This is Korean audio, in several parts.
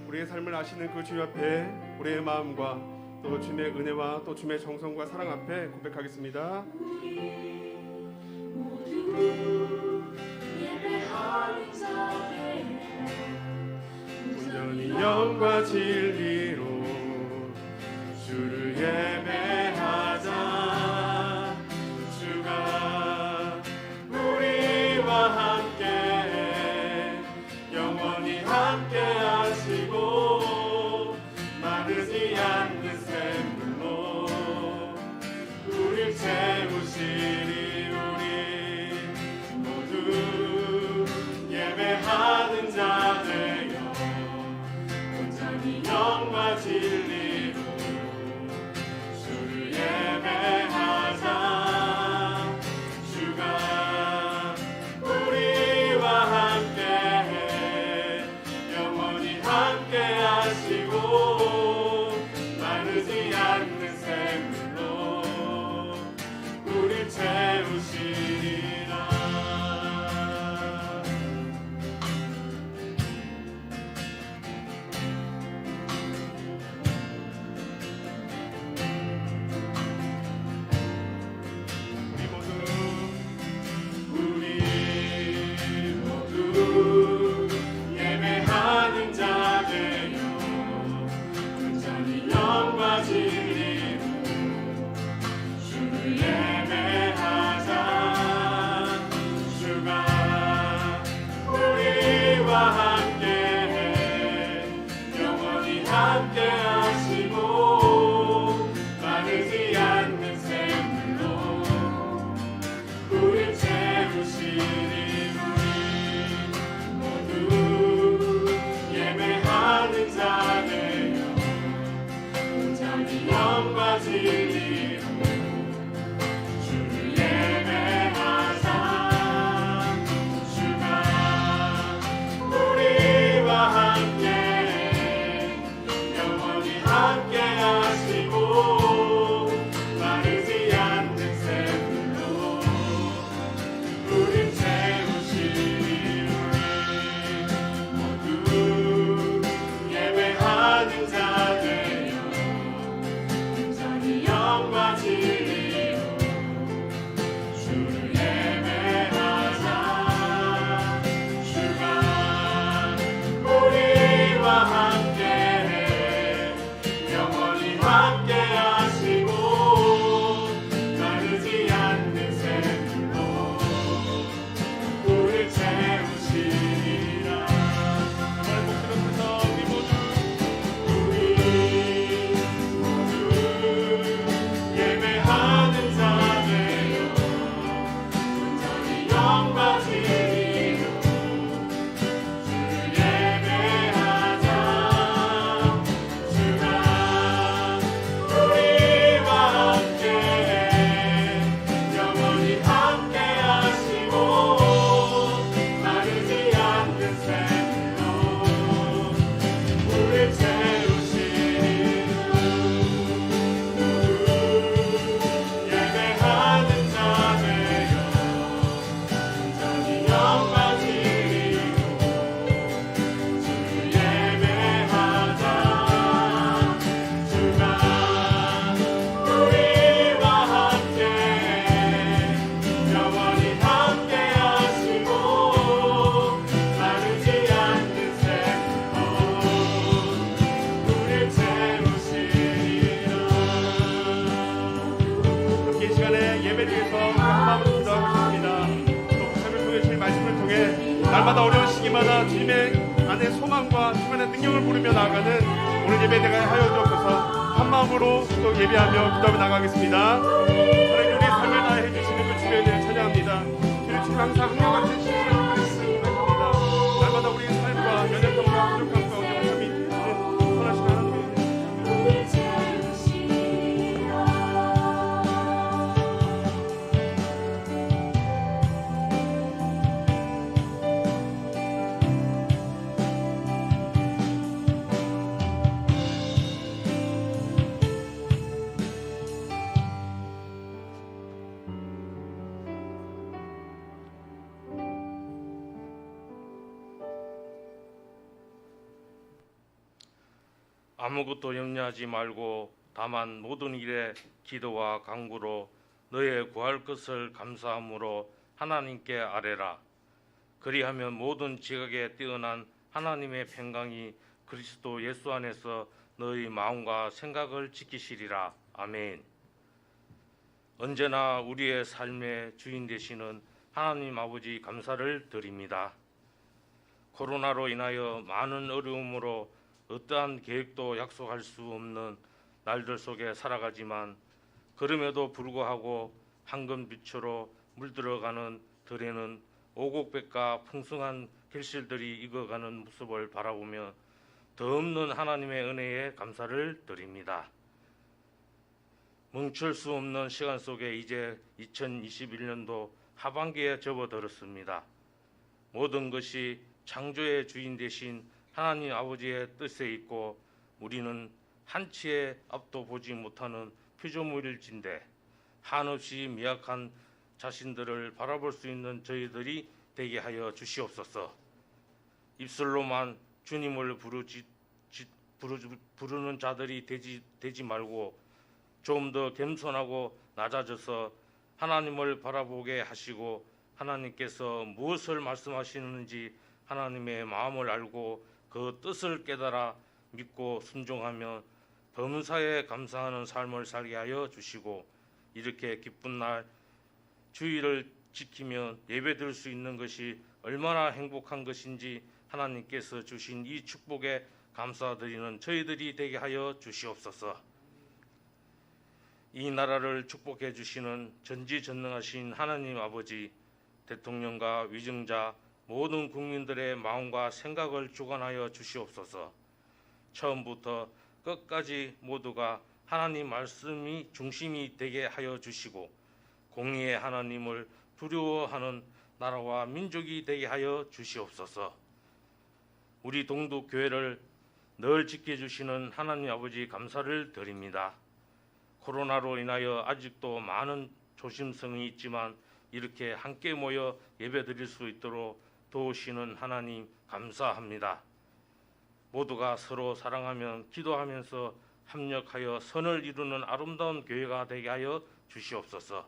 우리의 삶을 아시는 그 주님 앞에 우리의 마음과 또 주님의 은혜와 또 주님의 정성과 사랑 앞에 고백하겠습니다. 온전히 영과 진리로 주를 예배하자. 주가 우리와 함께 영원히 함께 하시고 마르지 않는 샘물로 우릴 채우시리. 우리 모두 예배하는 자 되어 온전히 영과 진리로 주를 예배하자. 주가 우리와 함께 영원히 함께 하시고 마르지 않는 샘물로 우릴 채우시리라. 우리 위해서 한 마음으로 기도하고 싶습니다. 또 삶을 통해 주의 말씀을 통해 날마다 어려운 시기마다 주님의 안에 소망과 주님의 능력을 부르며 나아가는 오늘 예배 내가 하여 주옵소서. 한 마음으로 또 예배하며 기도하며 나가겠습니다. 하나님 우리 삶을 다해 주시는 그 주님에 대해 찬양합니다. 주님 지금 항상 한결같은 신실하신 그리스도를 고백합니다. 날마다 우리의 삶과 연약함과 부족함 가운데 삶이 있는 선하신 하나님의 아무것도 염려하지 말고 다만 모든 일에 기도와 간구로 너의 구할 것을 감사함으로 하나님께 아뢰라. 그리하면 모든 지각에 뛰어난 하나님의 평강이 그리스도 예수 안에서 너의 마음과 생각을 지키시리라. 아멘. 언제나 우리의 삶의 주인 되시는 하나님 아버지 감사를 드립니다. 코로나로 인하여 많은 어려움으로 어떠한 계획도 약속할 수 없는 날들 속에 살아가지만 그럼에도 불구하고 황금빛으로 물들어가는 들에는 오곡백과 풍성한 결실들이 익어가는 모습을 바라보며 더 없는 하나님의 은혜에 감사를 드립니다. 멈출 수 없는 시간 속에 이제 2021년도 하반기에 접어들었습니다. 모든 것이 창조의 주인 되신 하나님 아버지의 뜻에 있고 우리는 한치의 앞도 보지 못하는 피조물일진데 한없이 미약한 자신들을 바라볼 수 있는 저희들이 되게 하여 주시옵소서. 입술로만 주님을 부르는 자들이 되지 말고 좀 더 겸손하고 낮아져서 하나님을 바라보게 하시고 하나님께서 무엇을 말씀하시는지 하나님의 마음을 알고 그 뜻을 깨달아 믿고 순종하며 범사에 감사하는 삶을 살게 하여 주시고 이렇게 기쁜 날 주일을 지키며 예배드릴 수 있는 것이 얼마나 행복한 것인지 하나님께서 주신 이 축복에 감사드리는 저희들이 되게 하여 주시옵소서. 이 나라를 축복해 주시는 전지전능하신 하나님 아버지, 대통령과 위정자 모든 국민들의 마음과 생각을 주관하여 주시옵소서. 처음부터 끝까지 모두가 하나님 말씀이 중심이 되게 하여 주시고 공의의 하나님을 두려워하는 나라와 민족이 되게 하여 주시옵소서. 우리 동독교회를 늘 지켜주시는 하나님 아버지 감사를 드립니다. 코로나로 인하여 아직도 많은 조심성이 있지만 이렇게 함께 모여 예배드릴 수 있도록 도우시는 하나님 감사합니다. 모두가 서로 사랑하며 기도하면서 합력하여 선을 이루는 아름다운 교회가 되게 하여 주시옵소서.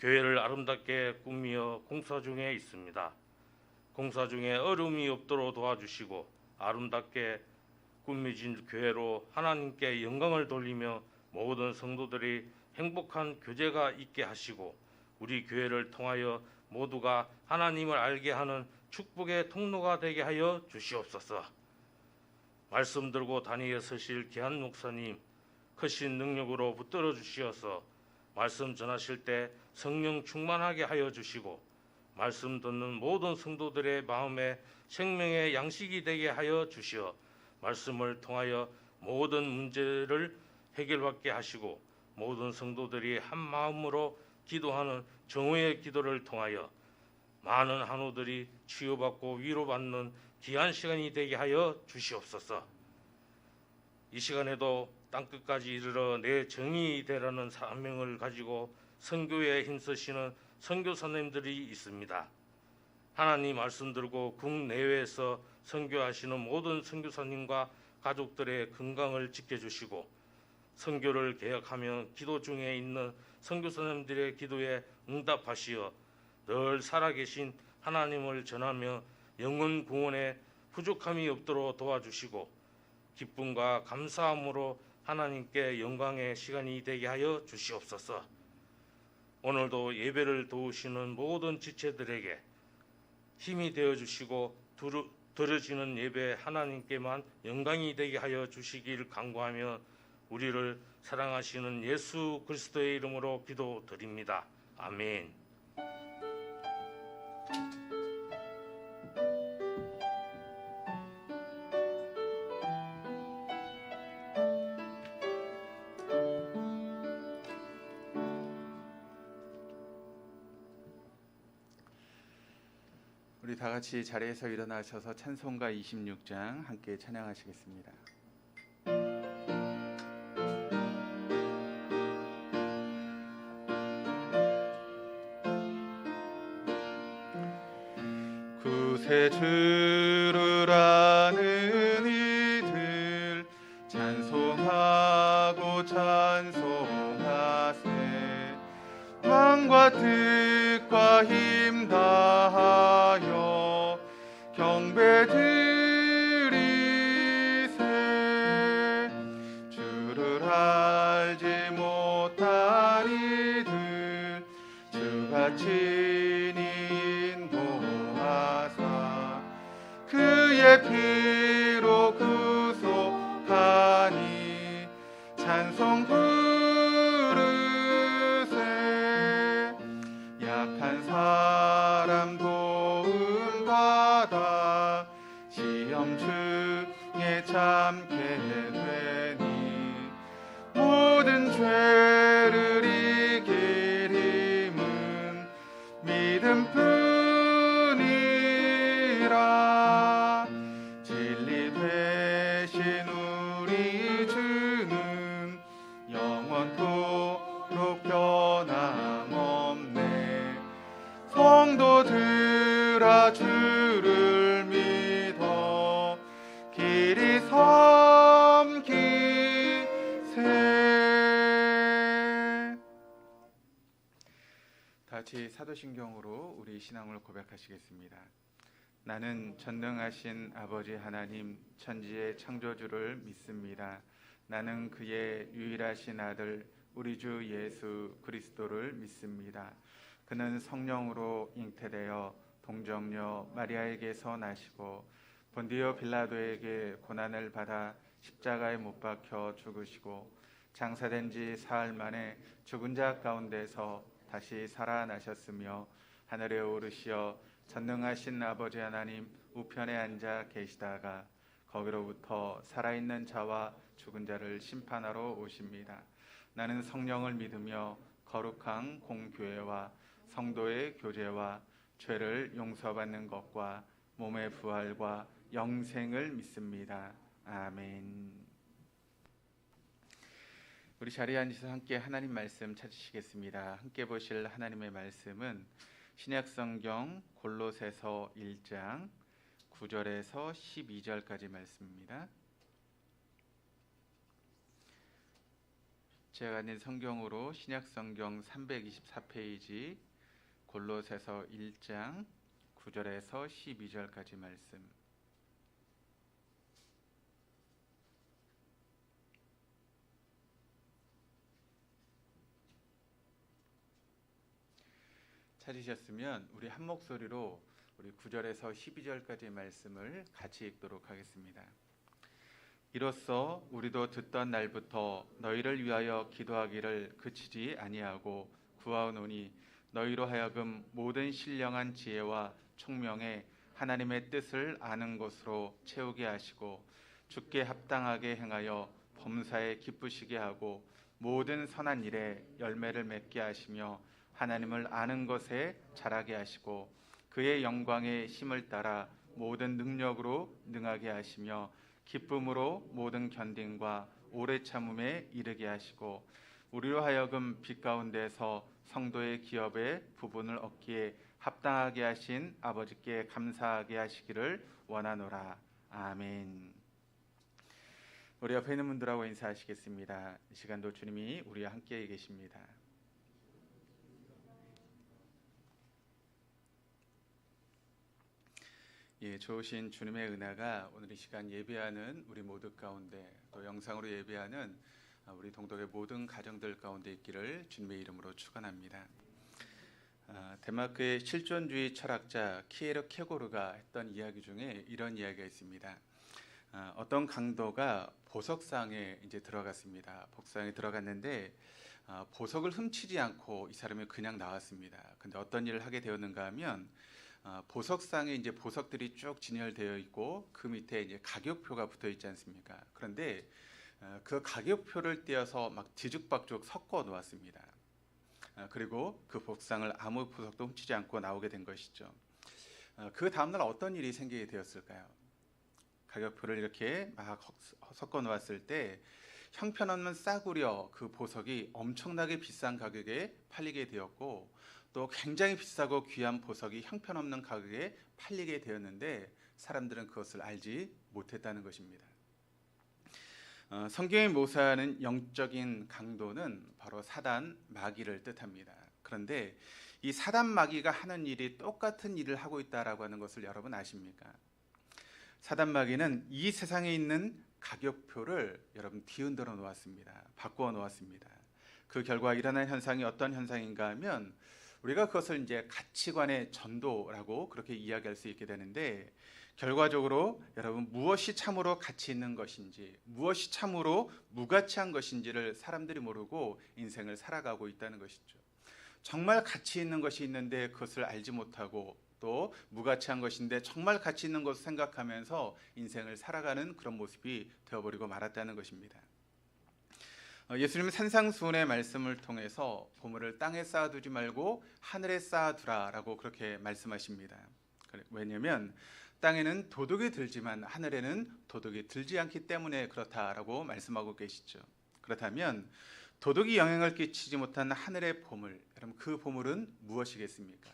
교회를 아름답게 꾸미어 공사 중에 있습니다. 공사 중에 어려움이 없도록 도와주시고 아름답게 꾸며진 교회로 하나님께 영광을 돌리며 모든 성도들이 행복한 교제가 있게 하시고 우리 교회를 통하여 모두가 하나님을 알게 하는 축복의 통로가 되게 하여 주시옵소서. 말씀 들고 다니에 서실 귀한 목사님 크신 능력으로 붙들어 주시어서 말씀 전하실 때 성령 충만하게 하여 주시고 말씀 듣는 모든 성도들의 마음에 생명의 양식이 되게 하여 주시어 말씀을 통하여 모든 문제를 해결받게 하시고 모든 성도들이 한 마음으로 기도하는 정오의 기도를 통하여 많은 한우들이 치유받고 위로받는 귀한 시간이 되게 하여 주시옵소서. 이 시간에도 땅끝까지 이르러 내 정의 되라는 사명을 가지고 선교에 힘쓰시는 선교사님들이 있습니다. 하나님 말씀 들고 국내외에서 선교하시는 모든 선교사님과 가족들의 건강을 지켜주시고 선교를 계획하며 기도 중에 있는 선교사님들의 기도에 응답하시어 늘 살아계신 하나님을 전하며 영혼 구원에 부족함이 없도록 도와주시고 기쁨과 감사함으로 하나님께 영광의 시간이 되게 하여 주시옵소서. 오늘도 예배를 도우시는 모든 지체들에게 힘이 되어 주시고 들어지는 예배 하나님께만 영광이 되게 하여 주시길 간구하며 우리를 사랑하시는 예수 그리스도의 이름으로 기도드립니다. 아멘. 우리 다 같이 자리에서 일어나셔서 찬송가 26장 함께 찬양하시겠습니다. 구세 주를 아는 이들 찬송하고 찬송하세. 마음과 뜻과 힘 다하여 경배 드리세. 주를 알지 못한 이들 주가 친히 인도하사 그의 피로 구속하니 찬송 부르세. 약한 사람 도움 받아 시험 중에 참게 되니 모든 죄를 이길 힘은 믿음뿐이라. 진리 되신 우리 주는 영원토록 변함없네. 성도들아 주를 믿어 길이 섬기세. 다같이 사도신경으로 우리 신앙을 고백하시겠습니다. 나는 전능하신 아버지 하나님 천지의 창조주를 믿습니다. 나는 그의 유일하신 아들 우리 주 예수 그리스도를 믿습니다. 그는 성령으로 잉태되어 동정녀 마리아에게서 나시고 본디오 빌라도에게 고난을 받아 십자가에 못 박혀 죽으시고 장사된 지 사흘 만에 죽은 자 가운데서 다시 살아나셨으며 하늘에 오르시어 전능하신 아버지 하나님 우편에 앉아 계시다가 거기로부터 살아있는 자와 죽은 자를 심판하러 오십니다. 나는 성령을 믿으며 거룩한 공교회와 성도의 교제와 죄를 용서받는 것과 몸의 부활과 영생을 믿습니다. 아멘. 우리 자리에 앉아서 함께 하나님 말씀 찾으시겠습니다. 함께 보실 하나님의 말씀은 신약성경 골로새서 1장 9절에서 12절까지 말씀입니다. 제가 가진 성경으로 신약성경 324페이지 골로새서 1장 9절에서 12절까지 말씀. 찾으셨으면 우리 한 목소리로 우리 9절에서 12절까지 말씀을 같이 읽도록 하겠습니다. 이로써 우리도 듣던 날부터 너희를 위하여 기도하기를 그치지 아니하고 구하오노니 너희로 하여금 모든 신령한 지혜와 총명에 하나님의 뜻을 아는 것으로 채우게 하시고 주께 합당하게 행하여 범사에 기쁘시게 하고 모든 선한 일에 열매를 맺게 하시며 하나님을 아는 것에 자라게 하시고 그의 영광의 힘을 따라 모든 능력으로 능하게 하시며 기쁨으로 모든 견딘과 오래 참음에 이르게 하시고 우리로 하여금 빛 가운데서 성도의 기업의 부분을 얻기에 합당하게 하신 아버지께 감사하게 하시기를 원하노라. 아멘. 우리 옆에 있는 분들하고 인사하시겠습니다. 이 시간도 주님이 우리와 함께 계십니다. 예, 좋으신 주님의 은혜가 오늘 이 시간 예배하는 우리 모두 가운데 또 영상으로 예배하는 우리 동덕의 모든 가정들 가운데 있기를 주님의 이름으로 축원합니다. 덴마크의 실존주의 철학자 키에르 케고르가 했던 이야기 중에 이런 이야기가 있습니다. 어떤 강도가 보석상에 이제 들어갔습니다. 복상에 들어갔는데 보석을 훔치지 않고 이 사람이 그냥 나왔습니다. 근데 어떤 일을 하게 되었는가 하면 보석상에 이제 보석들이 쭉 진열되어 있고 그 밑에 이제 가격표가 붙어 있지 않습니까? 그런데 그 가격표를 떼어서 막 뒤죽박죽 섞어 놓았습니다. 그리고 그 복상을 아무 보석도 훔치지 않고 나오게 된 것이죠. 그 다음날 어떤 일이 생기게 되었을까요? 가격표를 이렇게 막 섞어 놓았을 때 형편없는 싸구려 그 보석이 엄청나게 비싼 가격에 팔리게 되었고 또 굉장히 비싸고 귀한 보석이 형편없는 가격에 팔리게 되었는데 사람들은 그것을 알지 못했다는 것입니다. 성경이 묘사하는 영적인 강도는 바로 사단 마귀를 뜻합니다. 그런데 이 사단 마귀가 하는 일이 똑같은 일을 하고 있다라고 하는 것을 여러분 아십니까? 사단 마귀는 이 세상에 있는 가격표를 여러분 뒤흔들어 놓았습니다. 바꾸어 놓았습니다. 그 결과 일어난 현상이 어떤 현상인가 하면 우리가 그것을 이제 가치관의 전도라고 그렇게 이야기할 수 있게 되는데 결과적으로 여러분 무엇이 참으로 가치 있는 것인지 무엇이 참으로 무가치한 것인지를 사람들이 모르고 인생을 살아가고 있다는 것이죠. 정말 가치 있는 것이 있는데 그것을 알지 못하고 또 무가치한 것인데 정말 가치 있는 것을 생각하면서 인생을 살아가는 그런 모습이 되어버리고 말았다는 것입니다. 예수님은 산상수훈의 말씀을 통해서 보물을 땅에 쌓아두지 말고 하늘에 쌓아두라라고 그렇게 말씀하십니다. 왜냐하면 땅에는 도둑이 들지만 하늘에는 도둑이 들지 않기 때문에 그렇다라고 말씀하고 계시죠. 그렇다면 도둑이 영향을 끼치지 못한 하늘의 보물, 여러분 그 보물은 무엇이겠습니까?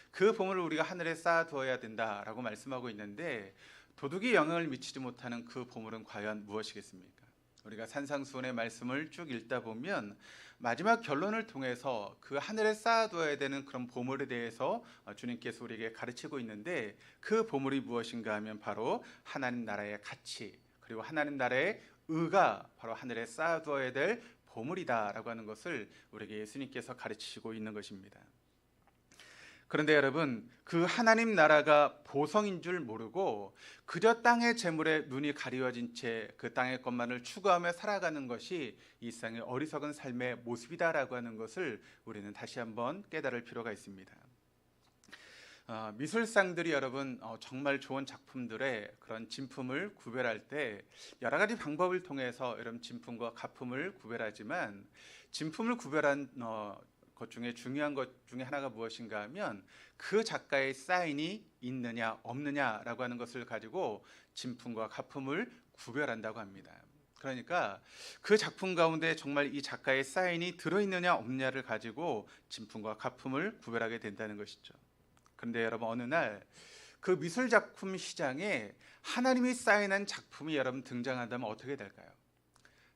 그 보물을 우리가 하늘에 쌓아두어야 된다라고 말씀하고 있는데 도둑이 영향을 미치지 못하는 그 보물은 과연 무엇이겠습니까? 우리가 산상수훈의 말씀을 쭉 읽다 보면 마지막 결론을 통해서 그 하늘에 쌓아두어야 되는 그런 보물에 대해서 주님께서 우리에게 가르치고 있는데 그 보물이 무엇인가 하면 바로 하나님 나라의 가치 그리고 하나님 나라의 의가 바로 하늘에 쌓아두어야 될 보물이다라고 하는 것을 우리에게 예수님께서 가르치시고 있는 것입니다. 그런데 여러분 그 하나님 나라가 보성인 줄 모르고 그저 땅의 재물에 눈이 가리워진 채 그 땅의 것만을 추구하며 살아가는 것이 이 세상의 어리석은 삶의 모습이다라고 하는 것을 우리는 다시 한번 깨달을 필요가 있습니다. 미술상들이 여러분 정말 좋은 작품들의 그런 진품을 구별할 때 여러 가지 방법을 통해서 여러분 진품과 가품을 구별하지만 진품을 구별한 것 중에 중요한 것 중에 하나가 무엇인가 하면 그 작가의 사인이 있느냐 없느냐라고 하는 것을 가지고 진품과 가품을 구별한다고 합니다. 그러니까 그 작품 가운데 정말 이 작가의 사인이 들어있느냐 없느냐를 가지고 진품과 가품을 구별하게 된다는 것이죠. 그런데 여러분 어느 날 그 미술 작품 시장에 하나님이 사인한 작품이 여러분 등장한다면 어떻게 될까요?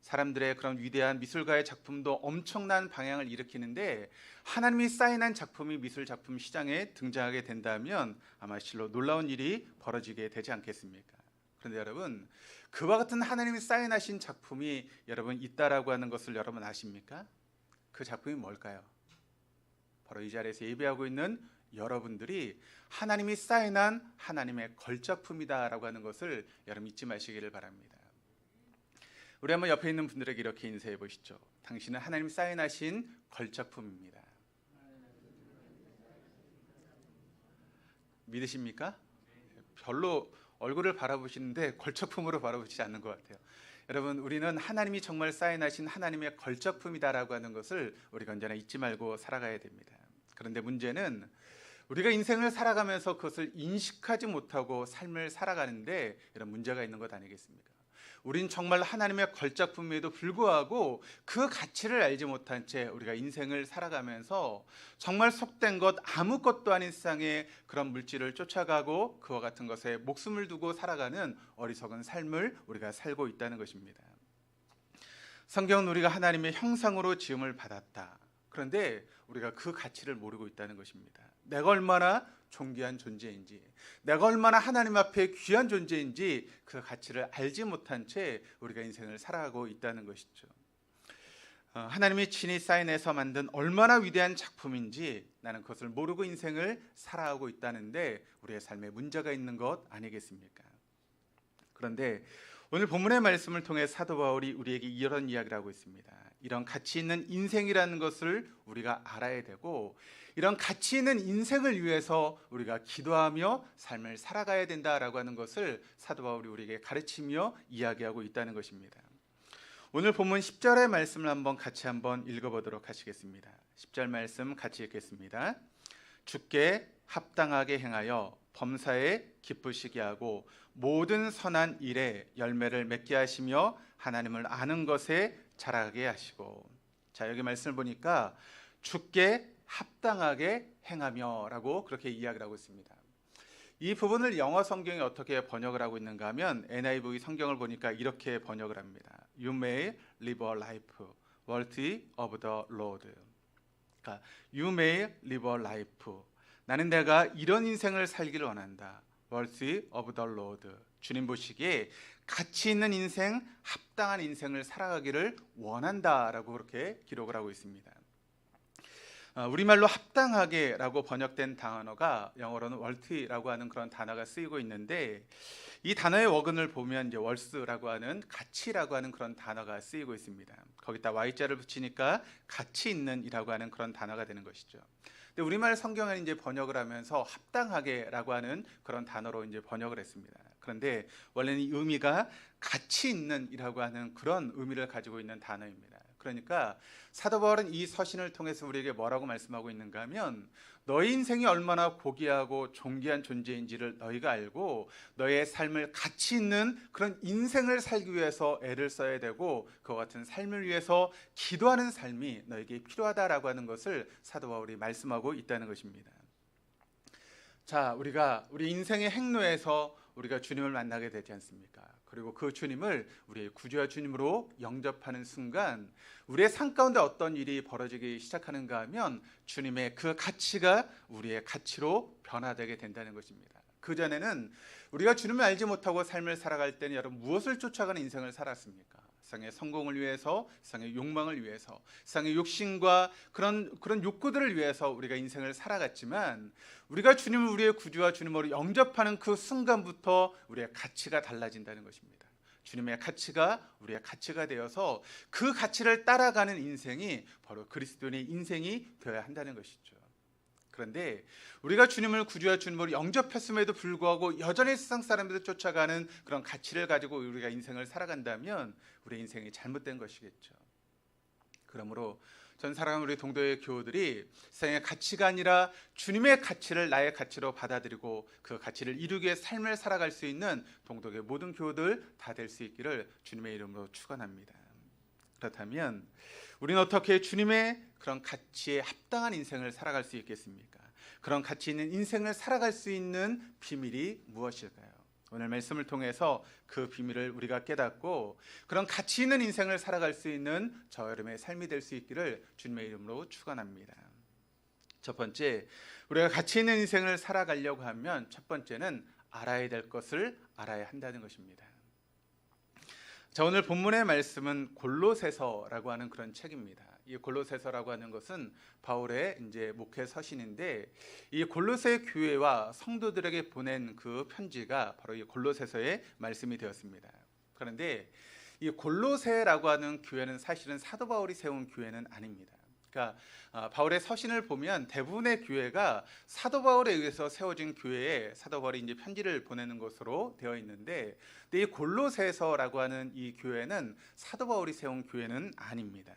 사람들의 그런 위대한 미술가의 작품도 엄청난 방향을 일으키는데 하나님이 사인한 작품이 미술 작품 시장에 등장하게 된다면 아마 실로 놀라운 일이 벌어지게 되지 않겠습니까? 그런데 여러분 그와 같은 하나님이 사인하신 작품이 여러분 있다라고 하는 것을 여러분 아십니까? 그 작품이 뭘까요? 바로 이 자리에서 예배하고 있는 여러분들이 하나님이 사인한 하나님의 걸작품이다라고 하는 것을 여러분 잊지 마시기를 바랍니다. 우리 한번 옆에 있는 분들에게 이렇게 인사해 보시죠. 당신은 하나님 사인하신 걸작품입니다. 믿으십니까? 별로 얼굴을 바라보시는데 걸작품으로 바라보시지 않는 것 같아요. 여러분 우리는 하나님이 정말 사인하신 하나님의 걸작품이다라고 하는 것을 우리가 언제나 잊지 말고 살아가야 됩니다. 그런데 문제는 우리가 인생을 살아가면서 그것을 인식하지 못하고 삶을 살아가는데 이런 문제가 있는 것 아니겠습니까? 우린 정말 하나님의 걸작품에도 불구하고 그 가치를 알지 못한 채 우리가 인생을 살아가면서 정말 속된 것 아무것도 아닌 세상에 그런 물질을 쫓아가고 그와 같은 것에 목숨을 두고 살아가는 어리석은 삶을 우리가 살고 있다는 것입니다. 성경은 우리가 하나님의 형상으로 지음을 받았다. 그런데 우리가 그 가치를 모르고 있다는 것입니다. 내가 얼마나 존귀한 존재인지, 내가 얼마나 하나님 앞에 귀한 존재인지 그 가치를 알지 못한 채 우리가 인생을 살아가고 있다는 것이죠. 하나님이 친히 사인해서 만든 얼마나 위대한 작품인지 나는 그것을 모르고 인생을 살아가고 있다는데 우리의 삶에 문제가 있는 것 아니겠습니까? 그런데 오늘 본문의 말씀을 통해 사도 바울이 우리에게 이런 이야기를 하고 있습니다. 이런 가치 있는 인생이라는 것을 우리가 알아야 되고, 이런 가치 있는 인생을 위해서 우리가 기도하며 삶을 살아가야 된다라고 하는 것을 사도 바울이 우리에게 가르치며 이야기하고 있다는 것입니다. 오늘 본문 10절의 말씀을 같이 읽어보도록 하시겠습니다. 10절 말씀 같이 읽겠습니다. 주께 합당하게 행하여 범사에 기쁘시게 하고 모든 선한 일에 열매를 맺게 하시며 하나님을 아는 것에 자라게 하시고. 자, 여기 말씀을 보니까 주께 합당하게 행하며 라고 그렇게 이야기를 하고 있습니다. 이 부분을 영어 성경이 어떻게 번역을 하고 있는가 하면 NIV 성경을 보니까 이렇게 번역을 합니다. You may live a life worthy of the Lord. 그러니까 You may live a life. 나는 내가 이런 인생을 살기를 원한다. worthy of the Lord. 주님 보시기에 가치 있는 인생, 합당한 인생을 살아가기를 원한다라고 그렇게 기록을 하고 있습니다. 우리말로 합당하게라고 번역된 단어가 영어로는 worthy라고 하는 그런 단어가 쓰이고 있는데, 이 단어의 어근을 보면 이제 worth라고 하는 가치라고 하는 그런 단어가 쓰이고 있습니다. 거기다 y자를 붙이니까 가치 있는이라고 하는 그런 단어가 되는 것이죠. 근데 우리말 성경은 이제 번역을 하면서 합당하게라고 하는 그런 단어로 이제 번역을 했습니다. 그런데 원래는 이 의미가 가치 있는이라고 하는 그런 의미를 가지고 있는 단어입니다. 그러니까 사도 바울은 이 서신을 통해서 우리에게 뭐라고 말씀하고 있는가 하면, 너희 인생이 얼마나 고귀하고 존귀한 존재인지를 너희가 알고 너의 삶을 가치 있는 그런 인생을 살기 위해서 애를 써야 되고, 그와 같은 삶을 위해서 기도하는 삶이 너에게 필요하다라고 하는 것을 사도 바울이 말씀하고 있다는 것입니다. 자, 우리가 우리 인생의 행로에서 우리가 주님을 만나게 되지 않습니까? 그리고 그 주님을 우리의 구주와 주님으로 영접하는 순간 우리의 삶 가운데 어떤 일이 벌어지기 시작하는가 하면 주님의 그 가치가 우리의 가치로 변화되게 된다는 것입니다. 그전에는 우리가 주님을 알지 못하고 삶을 살아갈 때는 여러분 무엇을 쫓아가는 인생을 살았습니까? 세상의 성공을 위해서, 세상의 욕망을 위해서, 세상의 욕심과 그런 욕구들을 위해서 우리가 인생을 살아갔지만, 우리가 주님을 우리의 구주와 주님으로 영접하는 그 순간부터 우리의 가치가 달라진다는 것입니다. 주님의 가치가 우리의 가치가 되어서 그 가치를 따라가는 인생이 바로 그리스도인의 인생이 되어야 한다는 것이죠. 그런데 우리가 주님을 구주와 주님으로 영접했음에도 불구하고 여전히 세상 사람들을 쫓아가는 그런 가치를 가지고 우리가 인생을 살아간다면 우리의 인생이 잘못된 것이겠죠. 그러므로 전 사랑하는 우리 동도의 교우들이 세상의 가치가 아니라 주님의 가치를 나의 가치로 받아들이고 그 가치를 이루기 위해 삶을 살아갈 수 있는 동독의 모든 교우들 다 될 수 있기를 주님의 이름으로 축원합니다. 그렇다면 우리는 어떻게 주님의 그런 가치에 합당한 인생을 살아갈 수 있겠습니까? 그런 가치 있는 인생을 살아갈 수 있는 비밀이 무엇일까요? 오늘 말씀을 통해서 그 비밀을 우리가 깨닫고 그런 가치 있는 인생을 살아갈 수 있는 저 여러분의 삶이 될 수 있기를 주님의 이름으로 축원합니다. 첫 번째, 우리가 가치 있는 인생을 살아가려고 하면 첫 번째는 알아야 될 것을 알아야 한다는 것입니다. 자, 오늘 본문의 말씀은 골로새서라고 하는 그런 책입니다. 이 골로새서라고 하는 것은 바울의 이제 목회 서신인데, 이 골로새 교회와 성도들에게 보낸 그 편지가 바로 이 골로새서의 말씀이 되었습니다. 그런데 이 골로새라고 하는 교회는 사실은 사도 바울이 세운 교회는 아닙니다. 그러니까 바울의 서신을 보면 대부분의 교회가 사도 바울에 의해서 세워진 교회에 사도 바울이 이제 편지를 보내는 것으로 되어 있는데, 근데 이 골로새서라고 하는 이 교회는 사도 바울이 세운 교회는 아닙니다.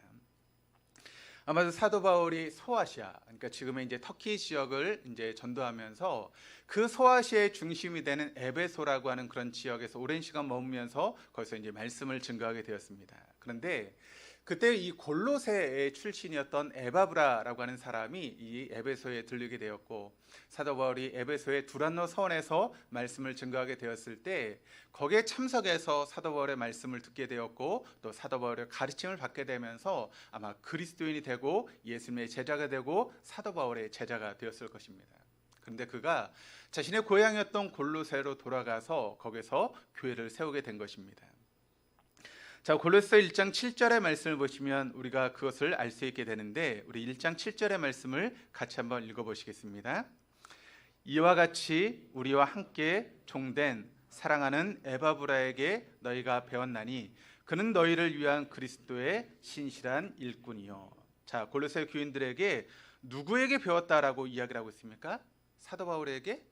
아마도 사도 바울이 소아시아, 그러니까 지금의 이제 터키 지역을 이제 전도하면서 그 소아시아의 중심이 되는 에베소라고 하는 그런 지역에서 오랜 시간 머무면서 거기서 이제 말씀을 증거하게 되었습니다. 그런데 그때 이 골로새의 출신이었던 에바브라라고 하는 사람이 이 에베소에 들르게 되었고, 사도 바울이 에베소의 두란노 서원에서 말씀을 증거하게 되었을 때 거기에 참석해서 사도 바울의 말씀을 듣게 되었고, 또 사도 바울의 가르침을 받게 되면서 아마 그리스도인이 되고 예수님의 제자가 되고 사도 바울의 제자가 되었을 것입니다. 그런데 그가 자신의 고향이었던 골로새로 돌아가서 거기서 교회를 세우게 된 것입니다. 자, 골로새 1장 7절의 말씀을 보시면 우리가 그것을 알 수 있게 되는데, 우리 1장 7절의 말씀을 같이 한번 읽어보시겠습니다. 이와 같이 우리와 함께 종된 사랑하는 에바브라에게 너희가 배웠나니 그는 너희를 위한 그리스도의 신실한 일꾼이요. 자, 골로새 교인들에게 누구에게 배웠다라고 이야기를 하고 있습니까? 사도 바울에게?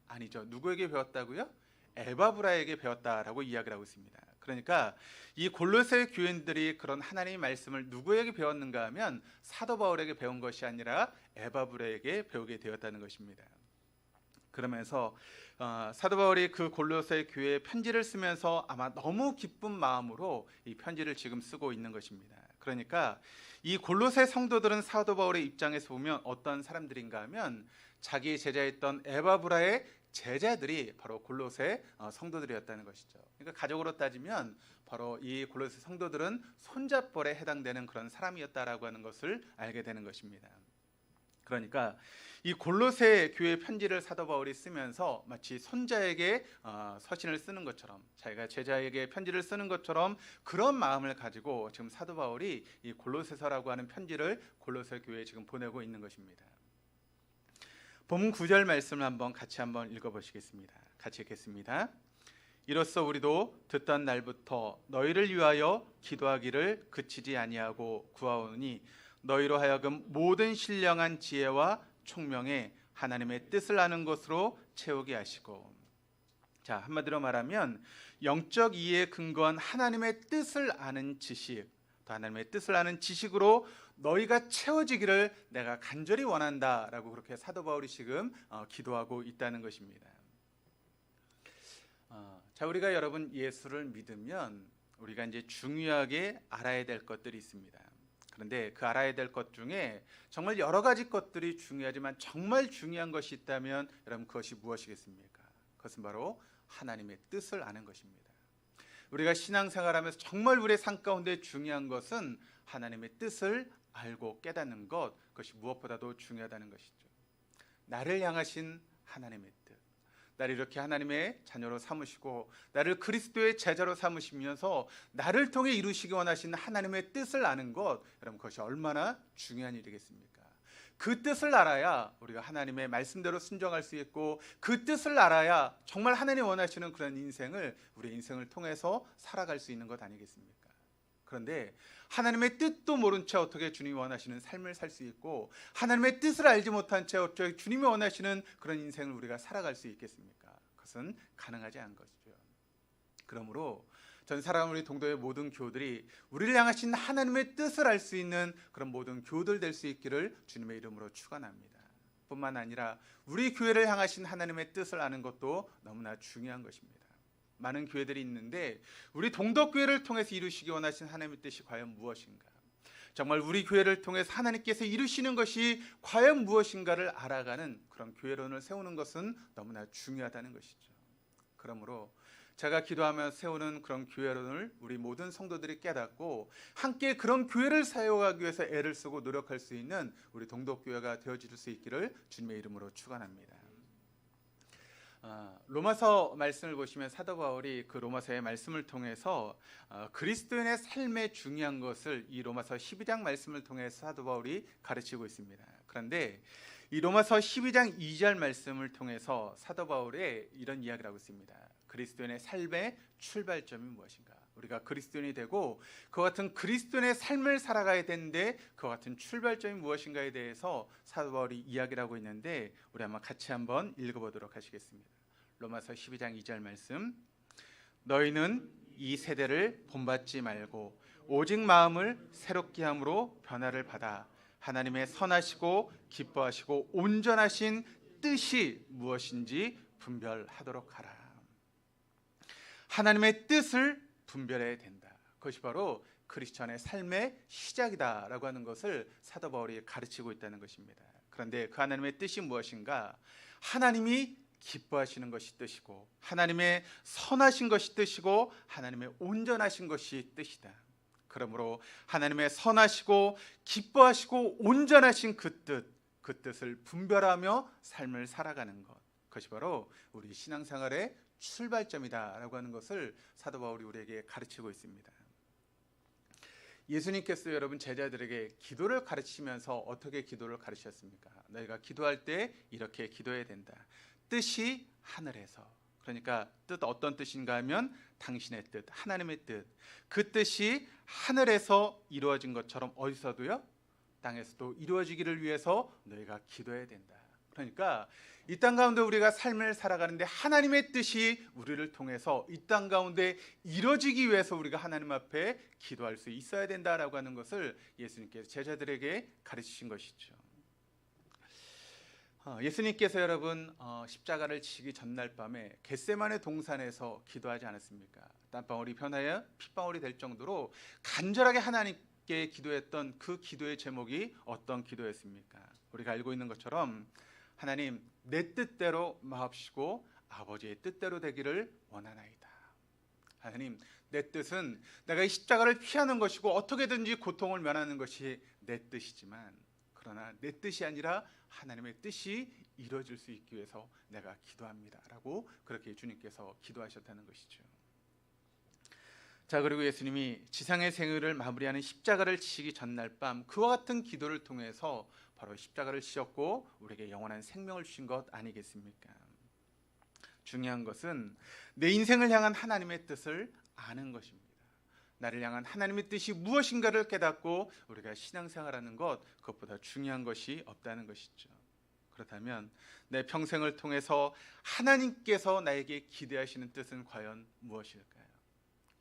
아니죠. 누구에게 배웠다고요? 에바브라에게 배웠다라고 이야기를 하고 있습니다. 그러니까 이 골로새 교인들이 그런 하나님의 말씀을 누구에게 배웠는가 하면 사도 바울에게 배운 것이 아니라 에바브라에게 배우게 되었다는 것입니다. 그러면서 사도 바울이 그 골로새 교회에 편지를 쓰면서 아마 너무 기쁜 마음으로 이 편지를 지금 쓰고 있는 것입니다. 그러니까 이 골로새 성도들은 사도 바울의 입장에서 보면 어떤 사람들인가 하면 자기 제자였던 에바브라의 제자들이 바로 골로새 성도들이었다는 것이죠. 그러니까 가족으로 따지면 바로 이 골로새 성도들은 손잡벌에 해당되는 그런 사람이었다라고 하는 것을 알게 되는 것입니다. 그러니까 이 골로새 교회 편지를 사도 바울이 쓰면서 마치 손자에게 서신을 쓰는 것처럼, 자기가 제자에게 편지를 쓰는 것처럼 그런 마음을 가지고 지금 사도 바울이 이 골로새서라고 하는 편지를 골로새 교회에 지금 보내고 있는 것입니다. 본문 9절 말씀을 같이 한번 읽어보시겠습니다. 같이 읽겠습니다. 이로써 우리도 듣던 날부터 너희를 위하여 기도하기를 그치지 아니하고 구하오니 너희로 하여금 모든 신령한 지혜와 총명에 하나님의 뜻을 아는 것으로 채우게 하시고. 자, 한마디로 말하면 영적 이해에 근거한 하나님의 뜻을 아는 지식, 또 하나님의 뜻을 아는 지식으로 너희가 채워지기를 내가 간절히 원한다라고 그렇게 사도 바울이 지금 기도하고 있다는 것입니다. 자, 우리가 여러분 예수를 믿으면 우리가 이제 중요하게 알아야 될 것들이 있습니다. 그런데 그 알아야 될 것 중에 정말 여러 가지 것들이 중요하지만 정말 중요한 것이 있다면 여러분 그것이 무엇이겠습니까? 그것은 바로 하나님의 뜻을 아는 것입니다. 우리가 신앙생활하면서 정말 우리의 삶 가운데 중요한 것은 하나님의 뜻을 알고 깨닫는 것, 그것이 무엇보다도 중요하다는 것이죠. 나를 향하신 하나님의 뜻, 나를 이렇게 하나님의 자녀로 삼으시고 나를 그리스도의 제자로 삼으시면서 나를 통해 이루시기 원하시는 하나님의 뜻을 아는 것, 여러분 그것이 얼마나 중요한 일이겠습니까? 그 뜻을 알아야 우리가 하나님의 말씀대로 순종할 수 있고, 그 뜻을 알아야 정말 하나님 원하시는 그런 인생을, 우리의 인생을 통해서 살아갈 수 있는 것 아니겠습니까? 그런데 하나님의 뜻도 모른 채 어떻게 주님이 원하시는 삶을 살 수 있고, 하나님의 뜻을 알지 못한 채 어떻게 주님이 원하시는 그런 인생을 우리가 살아갈 수 있겠습니까? 그것은 가능하지 않은 것이죠. 그러므로 전 사랑하는 우리 동도의 모든 교우들이 우리를 향하신 하나님의 뜻을 알 수 있는 그런 모든 교우들 될 수 있기를 주님의 이름으로 축원합니다. 뿐만 아니라 우리 교회를 향하신 하나님의 뜻을 아는 것도 너무나 중요한 것입니다. 많은 교회들이 있는데 우리 동덕교회를 통해서 이루시기 원하신 하나님의 뜻이 과연 무엇인가? 정말 우리 교회를 통해서 하나님께서 이루시는 것이 과연 무엇인가를 알아가는 그런 교회론을 세우는 것은 너무나 중요하다는 것이죠. 그러므로 제가 기도하며 세우는 그런 교회론을 우리 모든 성도들이 깨닫고 함께 그런 교회를 세워가기 위해서 애를 쓰고 노력할 수 있는 우리 동덕교회가 되어질 수 있기를 주님의 이름으로 축원합니다. 로마서 말씀을 보시면 사도 바울이 그 로마서의 말씀을 통해서 그리스도인의 삶에 중요한 것을 이 로마서 12장 말씀을 통해서 사도 바울이 가르치고 있습니다. 그런데 이 로마서 12장 2절 말씀을 통해서 사도 바울이 이런 이야기를 하고 있습니다. 그리스도인의 삶의 출발점이 무엇인가? 우리가 그리스도인이 되고 그와 같은 그리스도인의 삶을 살아가야 되는데 그와 같은 출발점이 무엇인가에 대해서 사도 바울이 이야기를 하고 있는데, 우리 한번 같이 한번 읽어보도록 하시겠습니다. 로마서 12장 2절 말씀. 너희는 이 세대를 본받지 말고 오직 마음을 새롭게 함으로 변화를 받아 하나님의 선하시고 기뻐하시고 온전하신 뜻이 무엇인지 분별하도록 하라. 하나님의 뜻을 분별해야 된다. 그것이 바로 크리스천의 삶의 시작이다라고 하는 것을 사도 바울이 가르치고 있다는 것입니다. 그런데 그 하나님의 뜻이 무엇인가? 하나님이 기뻐하시는 것이 뜻이고, 하나님의 선하신 것이 뜻이고, 하나님의 온전하신 것이 뜻이다. 그러므로 하나님의 선하시고 기뻐하시고 온전하신 그 뜻을 분별하며 삶을 살아가는 것, 그것이 바로 우리 신앙생활의 출발점이다라고 하는 것을 사도 바울이 우리에게 가르치고 있습니다. 예수님께서 여러분 제자들에게 기도를 가르치면서 어떻게 기도를 가르치셨습니까? 너희가 기도할 때 이렇게 기도해야 된다. 뜻이 하늘에서. 그러니까 뜻 어떤 뜻인가 하면 당신의 뜻, 하나님의 뜻. 그 뜻이 하늘에서 이루어진 것처럼 어디서도요? 땅에서도 이루어지기를 위해서 너희가 기도해야 된다. 그러니까 이 땅 가운데 우리가 삶을 살아가는데 하나님의 뜻이 우리를 통해서 이 땅 가운데 이루어지기 위해서 우리가 하나님 앞에 기도할 수 있어야 된다라고 하는 것을 예수님께서 제자들에게 가르치신 것이죠. 예수님께서 여러분 십자가를 지기 전날 밤에 겟세마네 동산에서 기도하지 않았습니까? 땀방울이 변하여 핏방울이 될 정도로 간절하게 하나님께 기도했던 그 기도의 제목이 어떤 기도였습니까? 우리가 알고 있는 것처럼 하나님 내 뜻대로 마옵시고 아버지의 뜻대로 되기를 원하나이다. 하나님 내 뜻은 내가 이 십자가를 피하는 것이고 어떻게든지 고통을 면하는 것이 내 뜻이지만 그러나 내 뜻이 아니라 하나님의 뜻이 이루어질 수 있기 위해서 내가 기도합니다 라고 그렇게 주님께서 기도하셨다는 것이죠. 자, 그리고 예수님이 지상의 생애를 마무리하는 십자가를 지시기 전날 밤 그와 같은 기도를 통해서 바로 십자가를 지셨고 우리에게 영원한 생명을 주신 것 아니겠습니까? 중요한 것은 내 인생을 향한 하나님의 뜻을 아는 것입니다. 나를 향한 하나님의 뜻이 무엇인가를 깨닫고 우리가 신앙생활하는 것, 그것보다 중요한 것이 없다는 것이죠. 그렇다면 내 평생을 통해서 하나님께서 나에게 기대하시는 뜻은 과연 무엇일까요?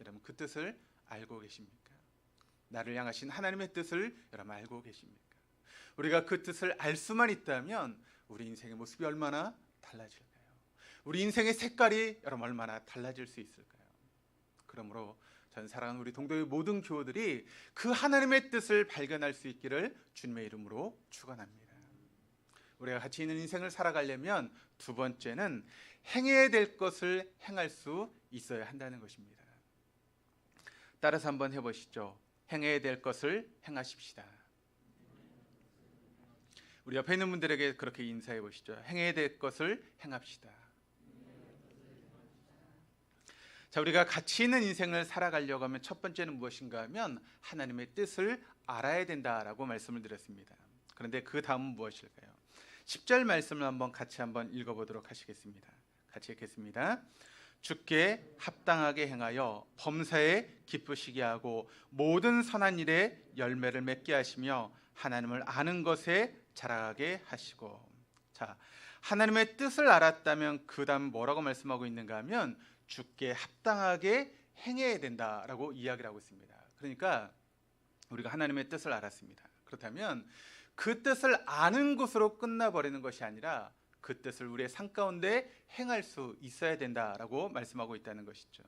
여러분 그 뜻을 알고 계십니까? 나를 향하신 하나님의 뜻을 여러분 알고 계십니까? 우리가 그 뜻을 알 수만 있다면 우리 인생의 모습이 얼마나 달라질까요? 우리 인생의 색깔이 여러분 얼마나 달라질 수 있을까요? 그러므로 전 사랑하는 우리 동도의 모든 교우들이 그 하나님의 뜻을 발견할 수 있기를 주님의 이름으로 축원합니다. 우리가 같이 있는 인생을 살아가려면 두 번째는 행해야 될 것을 행할 수 있어야 한다는 것입니다. 따라서 한번 해보시죠. 행해야 될 것을 행하십시다. 우리 옆에 있는 분들에게 그렇게 인사해 보시죠. 행해야 될 것을 행합시다. 자, 우리가 가치 있는 인생을 살아가려고 하면 첫 번째는 무엇인가 하면 하나님의 뜻을 알아야 된다라고 말씀을 드렸습니다. 그런데 그 다음은 무엇일까요? 10절 말씀을 같이 한번 읽어보도록 하시겠습니다. 같이 읽겠습니다. 주께 합당하게 행하여 범사에 기쁘시게 하고 모든 선한 일에 열매를 맺게 하시며 하나님을 아는 것에 자라게 하시고. 자, 하나님의 뜻을 알았다면 그 다음 뭐라고 말씀하고 있는가 하면 주께 합당하게 행해야 된다라고 이야기를 하고 있습니다. 그러니까 우리가 하나님의 뜻을 알았습니다. 그렇다면 그 뜻을 아는 것으로 끝나버리는 것이 아니라 그 뜻을 우리의 삶 가운데 행할 수 있어야 된다라고 말씀하고 있다는 것이죠.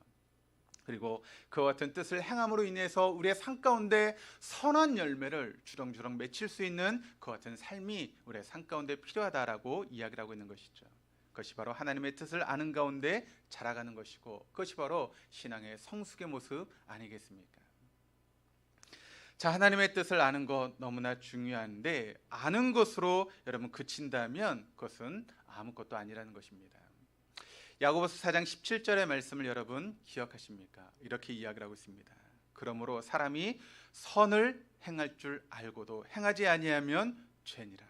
그리고 그와 같은 뜻을 행함으로 인해서 우리의 삶 가운데 선한 열매를 주렁주렁 맺힐 수 있는 그와 같은 삶이 우리의 삶 가운데 필요하다라고 이야기를 하고 있는 것이죠. 그것이 바로 하나님의 뜻을 아는 가운데 자라가는 것이고 그것이 바로 신앙의 성숙의 모습 아니겠습니까? 자, 하나님의 뜻을 아는 것 너무나 중요한데 아는 것으로 여러분 그친다면 그것은 아무것도 아니라는 것입니다. 야고보서 4장 17절의 말씀을 여러분 기억하십니까? 이렇게 이야기를 하고 있습니다. 그러므로 사람이 선을 행할 줄 알고도 행하지 아니하면 죄니라.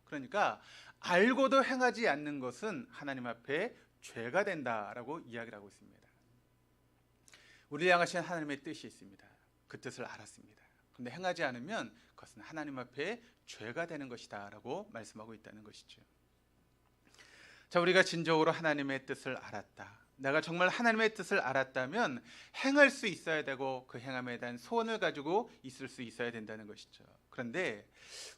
그러니까 알고도 행하지 않는 것은 하나님 앞에 죄가 된다라고 이야기를 하고 있습니다. 우리를 향하신 하나님의 뜻이 있습니다. 그 뜻을 알았습니다. 그런데 행하지 않으면 그것은 하나님 앞에 죄가 되는 것이다 라고 말씀하고 있다는 것이죠. 자, 우리가 진정으로 하나님의 뜻을 알았다. 내가 정말 하나님의 뜻을 알았다면 행할 수 있어야 되고 그 행함에 대한 소원을 가지고 있을 수 있어야 된다는 것이죠. 그런데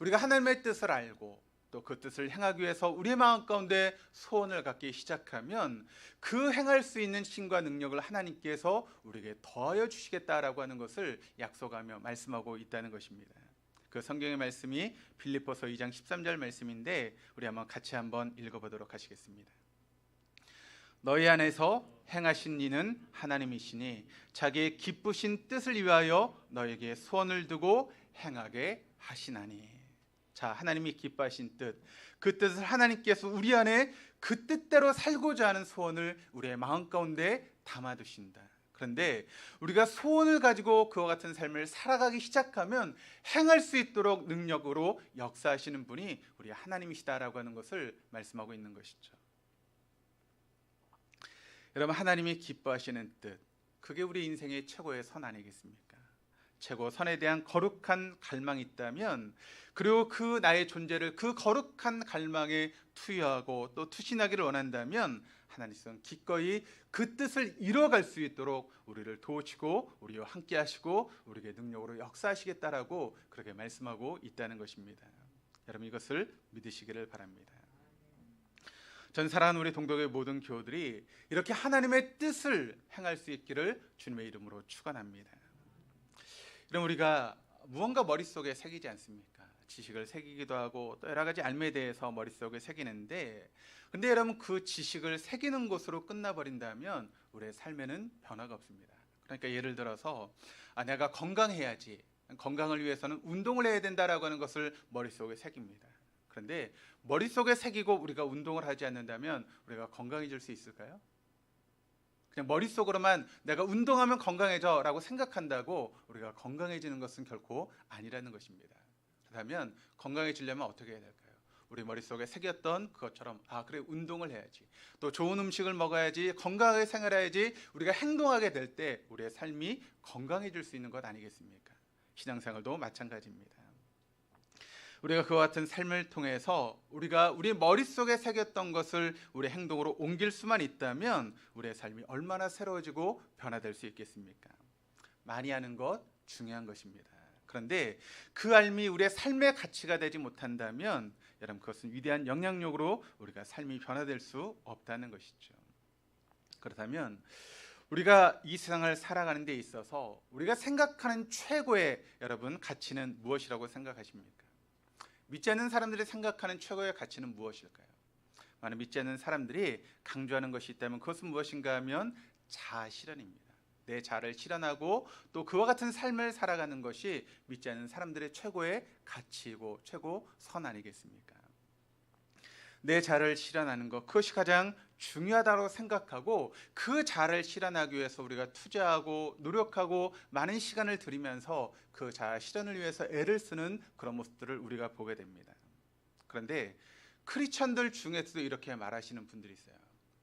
우리가 하나님의 뜻을 알고 또 그 뜻을 행하기 위해서 우리의 마음 가운데 소원을 갖기 시작하면 그 행할 수 있는 힘과 능력을 하나님께서 우리에게 더하여 주시겠다라고 하는 것을 약속하며 말씀하고 있다는 것입니다. 그 성경의 말씀이 빌립보서 2장 13절 말씀인데 우리 같이 한번 읽어보도록 하시겠습니다. 너희 안에서 행하신 이는 하나님이시니 자기의 기쁘신 뜻을 위하여 너에게 소원을 두고 행하게 하시나니. 자, 하나님이 기뻐하신 뜻, 그 뜻을 하나님께서 우리 안에 그 뜻대로 살고자 하는 소원을 우리의 마음 가운데 담아두신다. 그런데 우리가 소원을 가지고 그와 같은 삶을 살아가기 시작하면 행할 수 있도록 능력으로 역사하시는 분이 우리 하나님이시다라고 하는 것을 말씀하고 있는 것이죠. 여러분, 하나님이 기뻐하시는 뜻, 그게 우리 인생의 최고의 선 아니겠습니까? 최고 선에 대한 거룩한 갈망이 있다면, 그리고 그 나의 존재를 그 거룩한 갈망에 투여하고 또 투신하기를 원한다면 하나님께서는 기꺼이 그 뜻을 이뤄갈 수 있도록 우리를 도우시고 우리와 함께 하시고 우리에게 능력으로 역사하시겠다라고 그렇게 말씀하고 있다는 것입니다. 여러분, 이것을 믿으시기를 바랍니다. 전 사랑하는 우리 동덕의 모든 교우들이 이렇게 하나님의 뜻을 행할 수 있기를 주님의 이름으로 축원합니다. 그럼 우리가 무언가 머릿속에 새기지 않습니까? 지식을 새기기도 하고 또 여러 가지 알매에 대해서 머릿속에 새기는데, 근데 여러분, 그 지식을 새기는 것으로 끝나버린다면 우리의 삶에는 변화가 없습니다. 그러니까 예를 들어서 내가 건강해야지, 건강을 위해서는 운동을 해야 된다라고 하는 것을 머릿속에 새깁니다. 그런데 머릿속에 새기고 우리가 운동을 하지 않는다면 우리가 건강해질 수 있을까요? 그냥 머릿속으로만 내가 운동하면 건강해져 라고 생각한다고 우리가 건강해지는 것은 결코 아니라는 것입니다. 그렇다면 건강해지려면 어떻게 해야 될까요? 우리 머릿속에 새겼던 그것처럼 그래, 운동을 해야지, 또 좋은 음식을 먹어야지, 건강하게 생활해야지, 우리가 행동하게 될 때 우리의 삶이 건강해질 수 있는 것 아니겠습니까? 신앙생활도 마찬가지입니다. 우리가 그와 같은 삶을 통해서 우리가 우리 머릿속에 새겼던 것을 우리 행동으로 옮길 수만 있다면 우리의 삶이 얼마나 새로워지고 변화될 수 있겠습니까? 많이 아는 것 중요한 것입니다. 그런데 그 삶이 우리의 삶의 가치가 되지 못한다면 여러분, 그것은 위대한 영향력으로 우리가 삶이 변화될 수 없다는 것이죠. 그렇다면 우리가 이 세상을 살아가는 데 있어서 우리가 생각하는 최고의 여러분 가치는 무엇이라고 생각하십니까? 믿지 않는 사람들이 생각하는 최고의 가치는 무엇일까요? 많은 믿지 않는 사람들이 강조하는 것이 있다면 그것은 무엇인가 하면 자아 실현입니다. 내 자아를 실현하고 또 그와 같은 삶을 살아가는 것이 믿지 않는 사람들의 최고의 가치이고 최고 선 아니겠습니까? 내 자아를 실현하는 것, 그것이 가장 중요하다고 생각하고 그 자아를 실현하기 위해서 우리가 투자하고 노력하고 많은 시간을 들이면서 그 자아 실현을 위해서 애를 쓰는 그런 모습들을 우리가 보게 됩니다. 그런데 크리스천들 중에서도 이렇게 말하시는 분들이 있어요.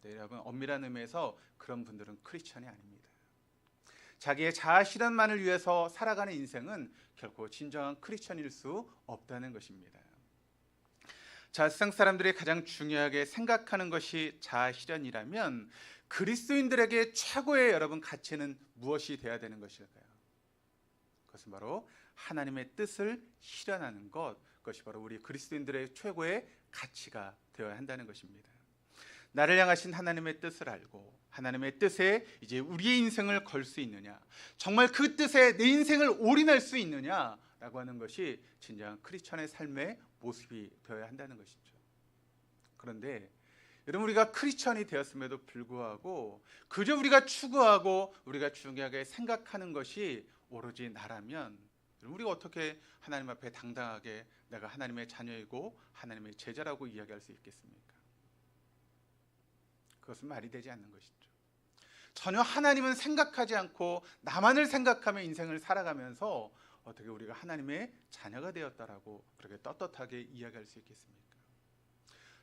네, 여러분, 엄밀한 의미에서 그런 분들은 크리스천이 아닙니다. 자기의 자아 실현만을 위해서 살아가는 인생은 결코 진정한 크리스천일 수 없다는 것입니다. 자, 세상 사람들이 가장 중요하게 생각하는 것이 자아 실현이라면 그리스도인들에게 최고의 여러분 가치는 무엇이 되어야 되는 것일까요? 그것은 바로 하나님의 뜻을 실현하는 것, 그것이 바로 우리 그리스도인들의 최고의 가치가 되어야 한다는 것입니다. 나를 향하신 하나님의 뜻을 알고 하나님의 뜻에 이제 우리의 인생을 걸 수 있느냐, 정말 그 뜻에 내 인생을 올인할 수 있느냐라고 하는 것이 진정한 크리스천의 삶의 모습이 되어야 한다는 것이죠. 그런데 여러분, 우리가 크리스천이 되었음에도 불구하고 그저 우리가 추구하고 우리가 중요하게 생각하는 것이 오로지 나라면 우리가 어떻게 하나님 앞에 당당하게 내가 하나님의 자녀이고 하나님의 제자라고 이야기할 수 있겠습니까? 그것은 말이 되지 않는 것이죠. 전혀 하나님은 생각하지 않고 나만을 생각하며 인생을 살아가면서 어떻게 우리가 하나님의 자녀가 되었다라고 그렇게 떳떳하게 이야기할 수 있겠습니까?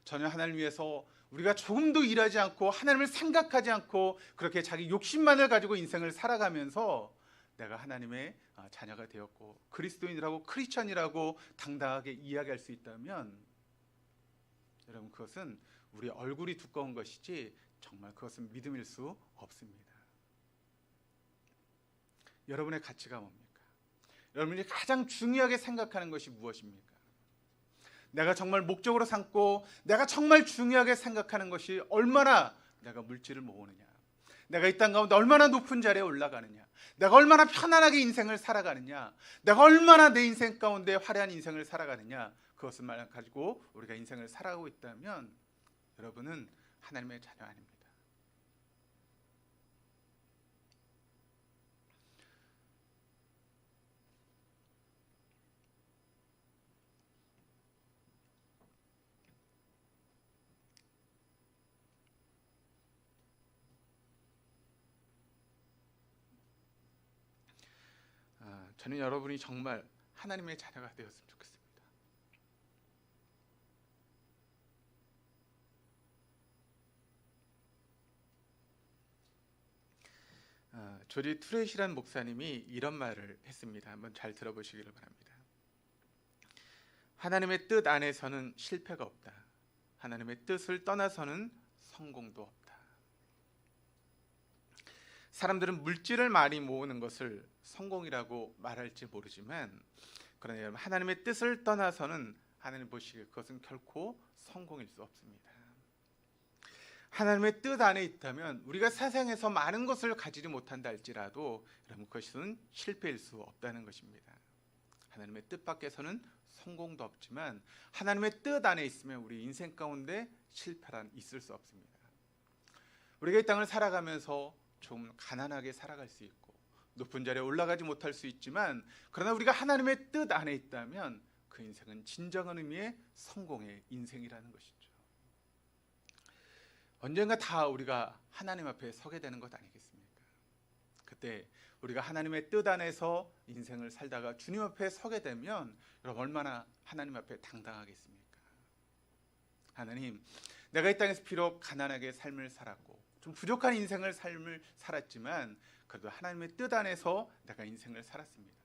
전혀 하나님을 위해서 우리가 조금도 일하지 않고 하나님을 생각하지 않고 그렇게 자기 욕심만을 가지고 인생을 살아가면서 내가 하나님의 자녀가 되었고 그리스도인이라고 크리스천이라고 당당하게 이야기할 수 있다면 여러분, 그것은 우리 얼굴이 두꺼운 것이지 정말 그것은 믿음일 수 없습니다. 여러분의 가치가 뭡니까? 여러분이 가장 중요하게 생각하는 것이 무엇입니까? 내가 정말 목적으로 삼고 내가 정말 중요하게 생각하는 것이 얼마나 내가 물질을 모으느냐, 내가 이 땅 가운데 얼마나 높은 자리에 올라가느냐, 내가 얼마나 편안하게 인생을 살아가느냐, 내가 얼마나 내 인생 가운데 화려한 인생을 살아가느냐, 그것만 가지고 우리가 인생을 살아가고 있다면 여러분은 하나님의 자녀 아닙니다. 저는 여러분이 정말 하나님의 자녀가 되었으면 좋겠습니다. 조지 트레이시라는 목사님이 이런 말을 했습니다. 한번 잘 들어보시기를 바랍니다. 하나님의 뜻 안에서는 실패가 없다. 하나님의 뜻을 떠나서는 성공도 없다. 사람들은 물질을 많이 모으는 것을 성공이라고 말할지 모르지만, 그러나 여러분, 하나님의 뜻을 떠나서는 하나님 보시기에 그것은 결코 성공일 수 없습니다. 하나님의 뜻 안에 있다면 우리가 세상에서 많은 것을 가지지 못한다 할지라도 여러분, 그것은 실패일 수 없다는 것입니다. 하나님의 뜻 밖에서는 성공도 없지만 하나님의 뜻 안에 있으면 우리 인생 가운데 실패란 있을 수 없습니다. 우리가 이 땅을 살아가면서 좀 가난하게 살아갈 수 있고 높은 자리에 올라가지 못할 수 있지만, 그러나 우리가 하나님의 뜻 안에 있다면 그 인생은 진정한 의미의 성공의 인생이라는 것이죠. 언젠가 다 우리가 하나님 앞에 서게 되는 것 아니겠습니까? 그때 우리가 하나님의 뜻 안에서 인생을 살다가 주님 앞에 서게 되면 여러분, 얼마나 하나님 앞에 당당하겠습니까? 하나님, 내가 이 땅에서 비록 가난하게 삶을 살았고 좀 부족한 인생을 삶을 살았지만 그래도 하나님의 뜻 안에서 내가 인생을 살았습니다.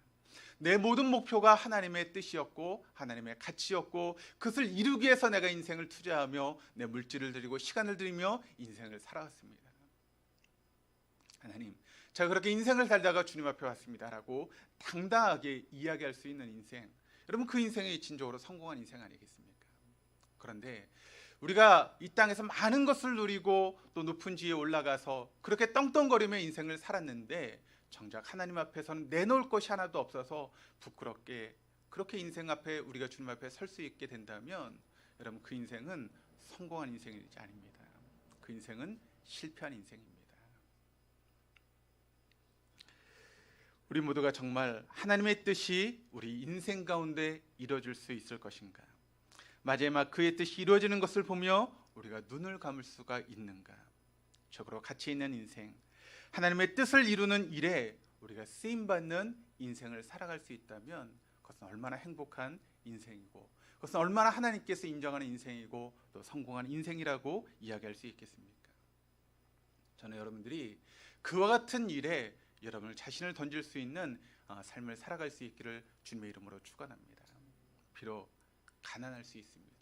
내 모든 목표가 하나님의 뜻이었고 하나님의 가치였고 그것을 이루기 위해서 내가 인생을 투자하며 내 물질을 드리고 시간을 들이며 인생을 살아왔습니다. 하나님, 제가 그렇게 인생을 살다가 주님 앞에 왔습니다라고 당당하게 이야기할 수 있는 인생, 여러분, 그 인생이 진정으로 성공한 인생 아니겠습니까? 그런데 우리가 이 땅에서 많은 것을 누리고 또 높은 지위에 올라가서 그렇게 떵떵거리며 인생을 살았는데 정작 하나님 앞에서는 내놓을 것이 하나도 없어서 부끄럽게 그렇게 인생 앞에 우리가 주님 앞에 설 수 있게 된다면 여러분, 그 인생은 성공한 인생이지 아닙니다. 그 인생은 실패한 인생입니다. 우리 모두가 정말 하나님의 뜻이 우리 인생 가운데 이루어질 수 있을 것인가? 마지막 그의 뜻이 이루어지는 것을 보며 우리가 눈을 감을 수가 있는가? 적으로 가치 있는 인생, 하나님의 뜻을 이루는 일에 우리가 쓰임받는 인생을 살아갈 수 있다면 그것은 얼마나 행복한 인생이고 그것은 얼마나 하나님께서 인정하는 인생이고 또 성공한 인생이라고 이야기할 수 있겠습니까? 저는 여러분들이 그와 같은 일에 여러분을 자신을 던질 수 있는 삶을 살아갈 수 있기를 주님의 이름으로 축원합니다. 비록 가난할 수 있습니다.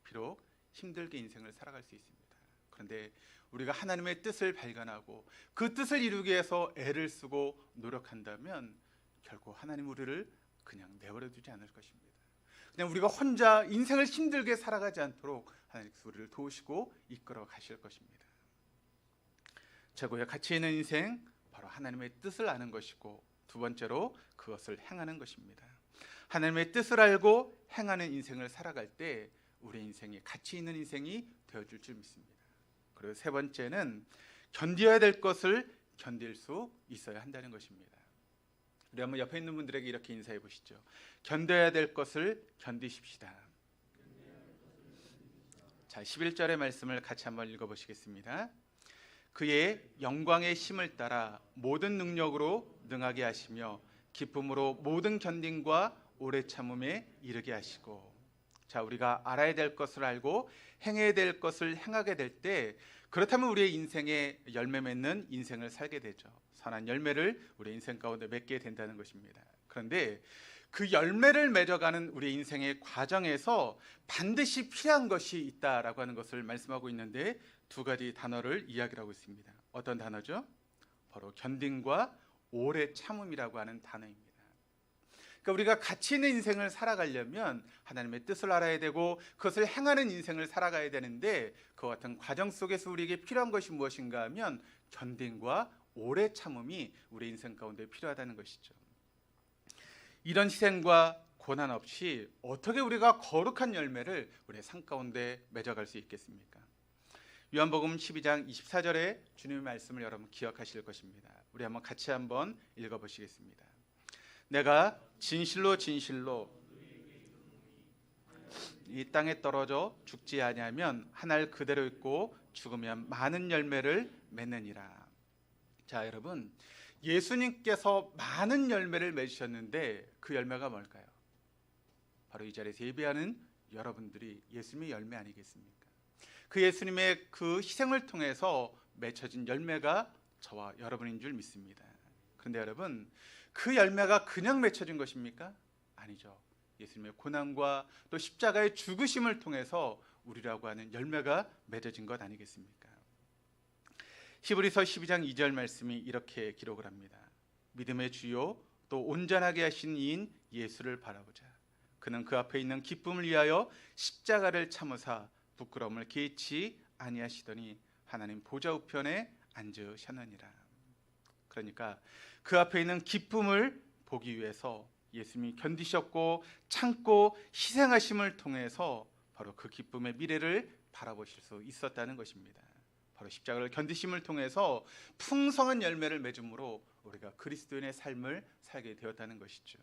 비록 힘들게 인생을 살아갈 수 있습니다. 그런데 우리가 하나님의 뜻을 발견하고 그 뜻을 이루기 위해서 애를 쓰고 노력한다면 결코 하나님 우리를 그냥 내버려 두지 않을 것입니다. 그냥 우리가 혼자 인생을 힘들게 살아가지 않도록 하나님께서 우리를 도우시고 이끌어 가실 것입니다. 최고의 가치 있는 인생, 바로 하나님의 뜻을 아는 것이고 두 번째로 그것을 행하는 것입니다. 하나님의 뜻을 알고 행하는 인생을 살아갈 때 우리 인생이 가치 있는 인생이 되어줄 줄 믿습니다. 그리고 세 번째는 견뎌야 될 것을 견딜 수 있어야 한다는 것입니다. 우리 한번 옆에 있는 분들에게 이렇게 인사해 보시죠. 견뎌야 될 것을 견디십시다. 자, 11절의 말씀을 같이 한번 읽어보시겠습니다. 그의 영광의 힘을 따라 모든 능력으로 능하게 하시며 기쁨으로 모든 견딘과 오래 참음에 이르게 하시고. 자, 우리가 알아야 될 것을 알고 행해야 될 것을 행하게 될 때 그렇다면 우리의 인생에 열매 맺는 인생을 살게 되죠. 선한 열매를 우리의 인생 가운데 맺게 된다는 것입니다. 그런데 그 열매를 맺어가는 우리의 인생의 과정에서 반드시 필요한 것이 있다라고 하는 것을 말씀하고 있는데 두 가지 단어를 이야기하고 있습니다. 어떤 단어죠? 바로 견딘과 오래 참음이라고 하는 단어입니다. 그러니까 우리가 가치 있는 인생을 살아가려면 하나님의 뜻을 알아야 되고 그것을 행하는 인생을 살아가야 되는데 그와 같은 과정 속에서 우리에게 필요한 것이 무엇인가 하면 견딘과 오래 참음이 우리 인생 가운데 필요하다는 것이죠. 이런 희생과 고난 없이 어떻게 우리가 거룩한 열매를 우리의 삶 가운데 맺어갈 수 있겠습니까? 요한복음 12장 24절에 주님의 말씀을 여러분 기억하실 것입니다. 우리 한번 같이 한번 읽어보시겠습니다. 내가 진실로 진실로 이 땅에 떨어져 죽지 아니하면 한 알 그대로 있고 죽으면 많은 열매를 맺느니라. 자, 여러분, 예수님께서 많은 열매를 맺으셨는데 그 열매가 뭘까요? 바로 이 자리에서 예배하는 여러분들이 예수님의 열매 아니겠습니까? 그 예수님의 그 희생을 통해서 맺혀진 열매가 저와 여러분인 줄 믿습니다. 그런데 여러분, 그 열매가 그냥 맺혀진 것입니까? 아니죠. 예수님의 고난과 또 십자가의 죽으심을 통해서 우리라고 하는 열매가 맺어진 것 아니겠습니까? 히브리서 12장 2절 말씀이 이렇게 기록을 합니다. 믿음의 주요 또 온전하게 하신 이인 예수를 바라보자. 그는 그 앞에 있는 기쁨을 위하여 십자가를 참으사 부끄러움을 개의치 아니하시더니 하나님 보좌 우편에 앉으셨느니라. 그러니까 그 앞에 있는 기쁨을 보기 위해서 예수님이 견디셨고 참고 희생하심을 통해서 바로 그 기쁨의 미래를 바라보실 수 있었다는 것입니다. 바로 십자가를 견디심을 통해서 풍성한 열매를 맺음으로 우리가 그리스도인의 삶을 살게 되었다는 것이죠.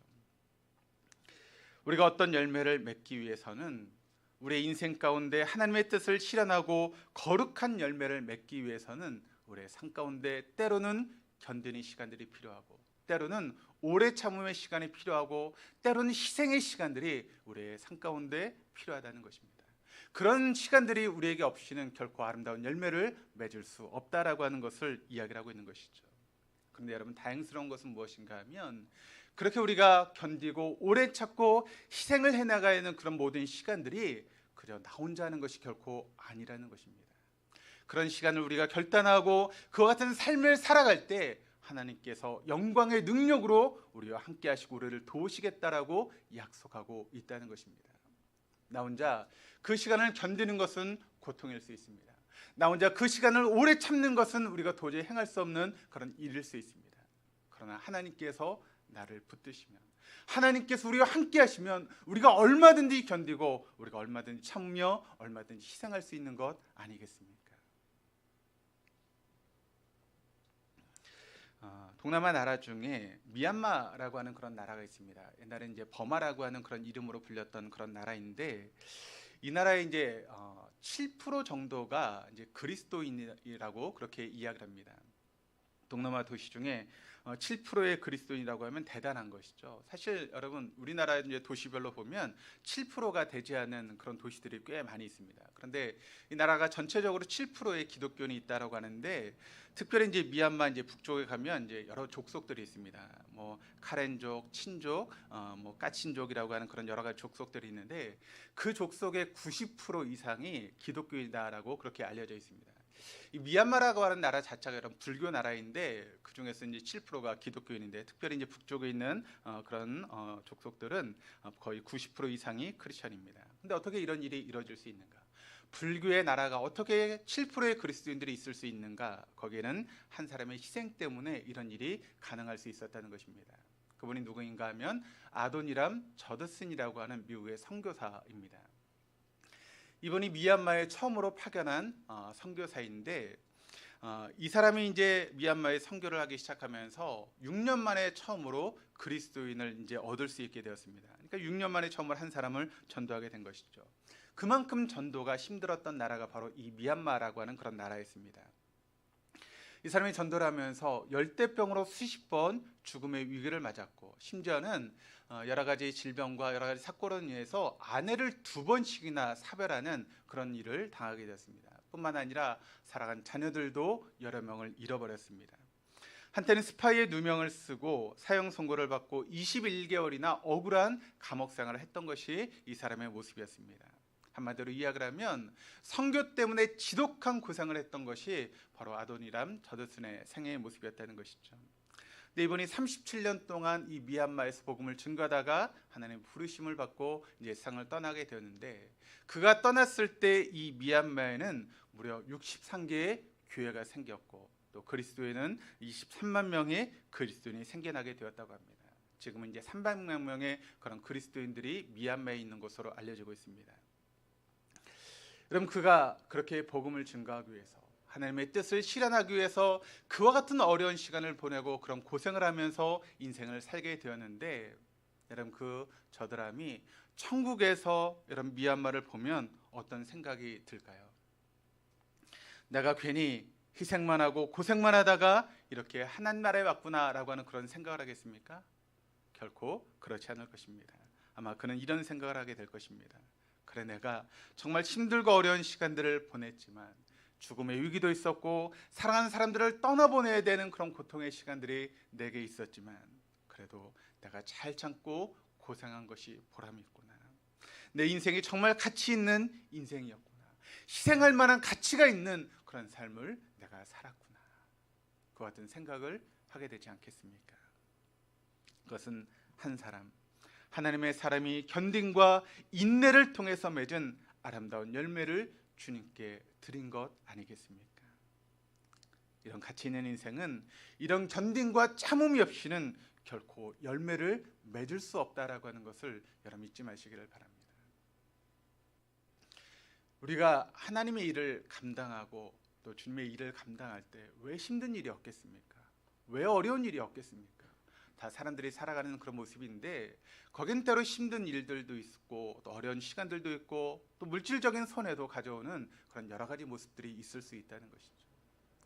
우리가 어떤 열매를 맺기 위해서는 우리의 인생 가운데 하나님의 뜻을 실현하고 거룩한 열매를 맺기 위해서는 우리의 삶 가운데 때로는 견디는 시간들이 필요하고 때로는 오래 참음의 시간이 필요하고 때로는 희생의 시간들이 우리의 삶 가운데 필요하다는 것입니다. 그런 시간들이 우리에게 없이는 결코 아름다운 열매를 맺을 수 없다라고 하는 것을 이야기를 하고 있는 것이죠. 그런데 여러분, 다행스러운 것은 무엇인가 하면 그렇게 우리가 견디고 오래 참고 희생을 해나가야 하는 그런 모든 시간들이 그저 나 혼자 하는 것이 결코 아니라는 것입니다. 그런 시간을 우리가 결단하고 그와 같은 삶을 살아갈 때 하나님께서 영광의 능력으로 우리와 함께 하시고 우리를 도우시겠다라고 약속하고 있다는 것입니다. 나 혼자 그 시간을 견디는 것은 고통일 수 있습니다. 나 혼자 그 시간을 오래 참는 것은 우리가 도저히 행할 수 없는 그런 일일 수 있습니다. 그러나 하나님께서 나를 붙드시면, 하나님께서 우리와 함께 하시면 우리가 얼마든지 견디고 우리가 얼마든지 참으며 얼마든지 희생할 수 있는 것 아니겠습니까? 동남아 나라 중에 미얀마라고 하는 그런 나라가 있습니다. 옛날에 이제 버마라고 하는 그런 이름으로 불렸던 그런 나라인데, 이 나라의 이제 7% 정도가 이제 그리스도인이라고 그렇게 이야기를 합니다. 동남아 도시 중에 7%의 그리스도인이라고 하면 대단한 것이죠. 사실 여러분, 우리나라 이제 도시별로 보면 7%가 되지 않은 그런 도시들이 꽤 많이 있습니다. 그런데 이 나라가 전체적으로 7%의 기독교인이 있다라고 하는데, 특별히 이제 미얀마 이제 북쪽에 가면 이제 여러 족속들이 있습니다. 뭐 카렌족, 친족, 뭐 까친족이라고 하는 그런 여러 가지 족속들이 있는데, 그 족속의 90% 이상이 기독교인이다라고 그렇게 알려져 있습니다. 이 미얀마라고 하는 나라 자체가 이런 불교 나라인데, 그 중에서 이제 7%가 기독교인인데, 특별히 이제 북쪽에 있는 그런 족속들은 거의 90% 이상이 크리스천입니다. 근데 어떻게 이런 일이 이루어질 수 있는가? 불교의 나라가 어떻게 7%의 그리스도인들이 있을 수 있는가? 거기에는 한 사람의 희생 때문에 이런 일이 가능할 수 있었다는 것입니다. 그분이 누구인가 하면 아도니람 저드슨이라고 하는 미국의 선교사입니다. 이분이 미얀마에 처음으로 파견한 선교사인데, 이 사람이 이제 미얀마에 선교를 하기 시작하면서 6년 만에 처음으로 그리스도인을 이제 얻을 수 있게 되었습니다. 그러니까 6년 만에 처음으로 한 사람을 전도하게 된 것이죠. 그만큼 전도가 힘들었던 나라가 바로 이 미얀마라고 하는 그런 나라였습니다. 이 사람이 전도를 하면서 열대병으로 수십 번 죽음의 위기를 맞았고, 심지어는 여러 가지 질병과 여러 가지 사고로 인해서 아내를 2번씩이나 사별하는 그런 일을 당하게 되었습니다. 뿐만 아니라 살아간 자녀들도 여러 명을 잃어버렸습니다. 한때는 스파이의 누명을 쓰고 사형 선고를 받고 21개월이나 억울한 감옥 생활을 했던 것이 이 사람의 모습이었습니다. 한마디로 이야기를 하면 선교 때문에 지독한 고생을 했던 것이 바로 아도니람 저드슨의 생애의 모습이었다는 것이죠. 근데 이분이 37년 동안 이 미얀마에서 복음을 증거하다가 하나님 부르심을 받고 이제 세상을 떠나게 되었는데, 그가 떠났을 때 이 미얀마에는 무려 63개의 교회가 생겼고, 또 그리스도에는 23만 명의 그리스도인이 생겨나게 되었다고 합니다. 지금은 이제 300만 명의 그런 그리스도인들이 미얀마에 있는 것으로 알려지고 있습니다. 여러분, 그가 그렇게 복음을 증거하기 위해서, 하나님의 뜻을 실현하기 위해서 그와 같은 어려운 시간을 보내고 그런 고생을 하면서 인생을 살게 되었는데, 여러분, 그 저드람이 천국에서 여러분 미얀마를 보면 어떤 생각이 들까요? 내가 괜히 희생만 하고 고생만 하다가 이렇게 하나님 나라에 왔구나라고 하는 그런 생각을 하겠습니까? 결코 그렇지 않을 것입니다. 아마 그는 이런 생각을 하게 될 것입니다. 그래, 내가 정말 힘들고 어려운 시간들을 보냈지만 죽음의 위기도 있었고 사랑하는 사람들을 떠나보내야 되는 그런 고통의 시간들이 내게 있었지만 그래도 내가 잘 참고 고생한 것이 보람이 있구나. 내 인생이 정말 가치 있는 인생이었구나. 희생할 만한 가치가 있는 그런 삶을 내가 살았구나. 그 같은 생각을 하게 되지 않겠습니까? 그것은 한 사람, 하나님의 사람이 견딤과 인내를 통해서 맺은 아름다운 열매를 주님께 드린 것 아니겠습니까? 이런 가치 있는 인생은 이런 견딤과 참음이 없이는 결코 열매를 맺을 수 없다라고 하는 것을 여러분 잊지 마시기를 바랍니다. 우리가 하나님의 일을 감당하고 또 주님의 일을 감당할 때 왜 힘든 일이 없겠습니까? 왜 어려운 일이 없겠습니까? 다 사람들이 살아가는 그런 모습인데 거긴 때로 힘든 일들도 있고 또 어려운 시간들도 있고 또 물질적인 손해도 가져오는 그런 여러 가지 모습들이 있을 수 있다는 것이죠.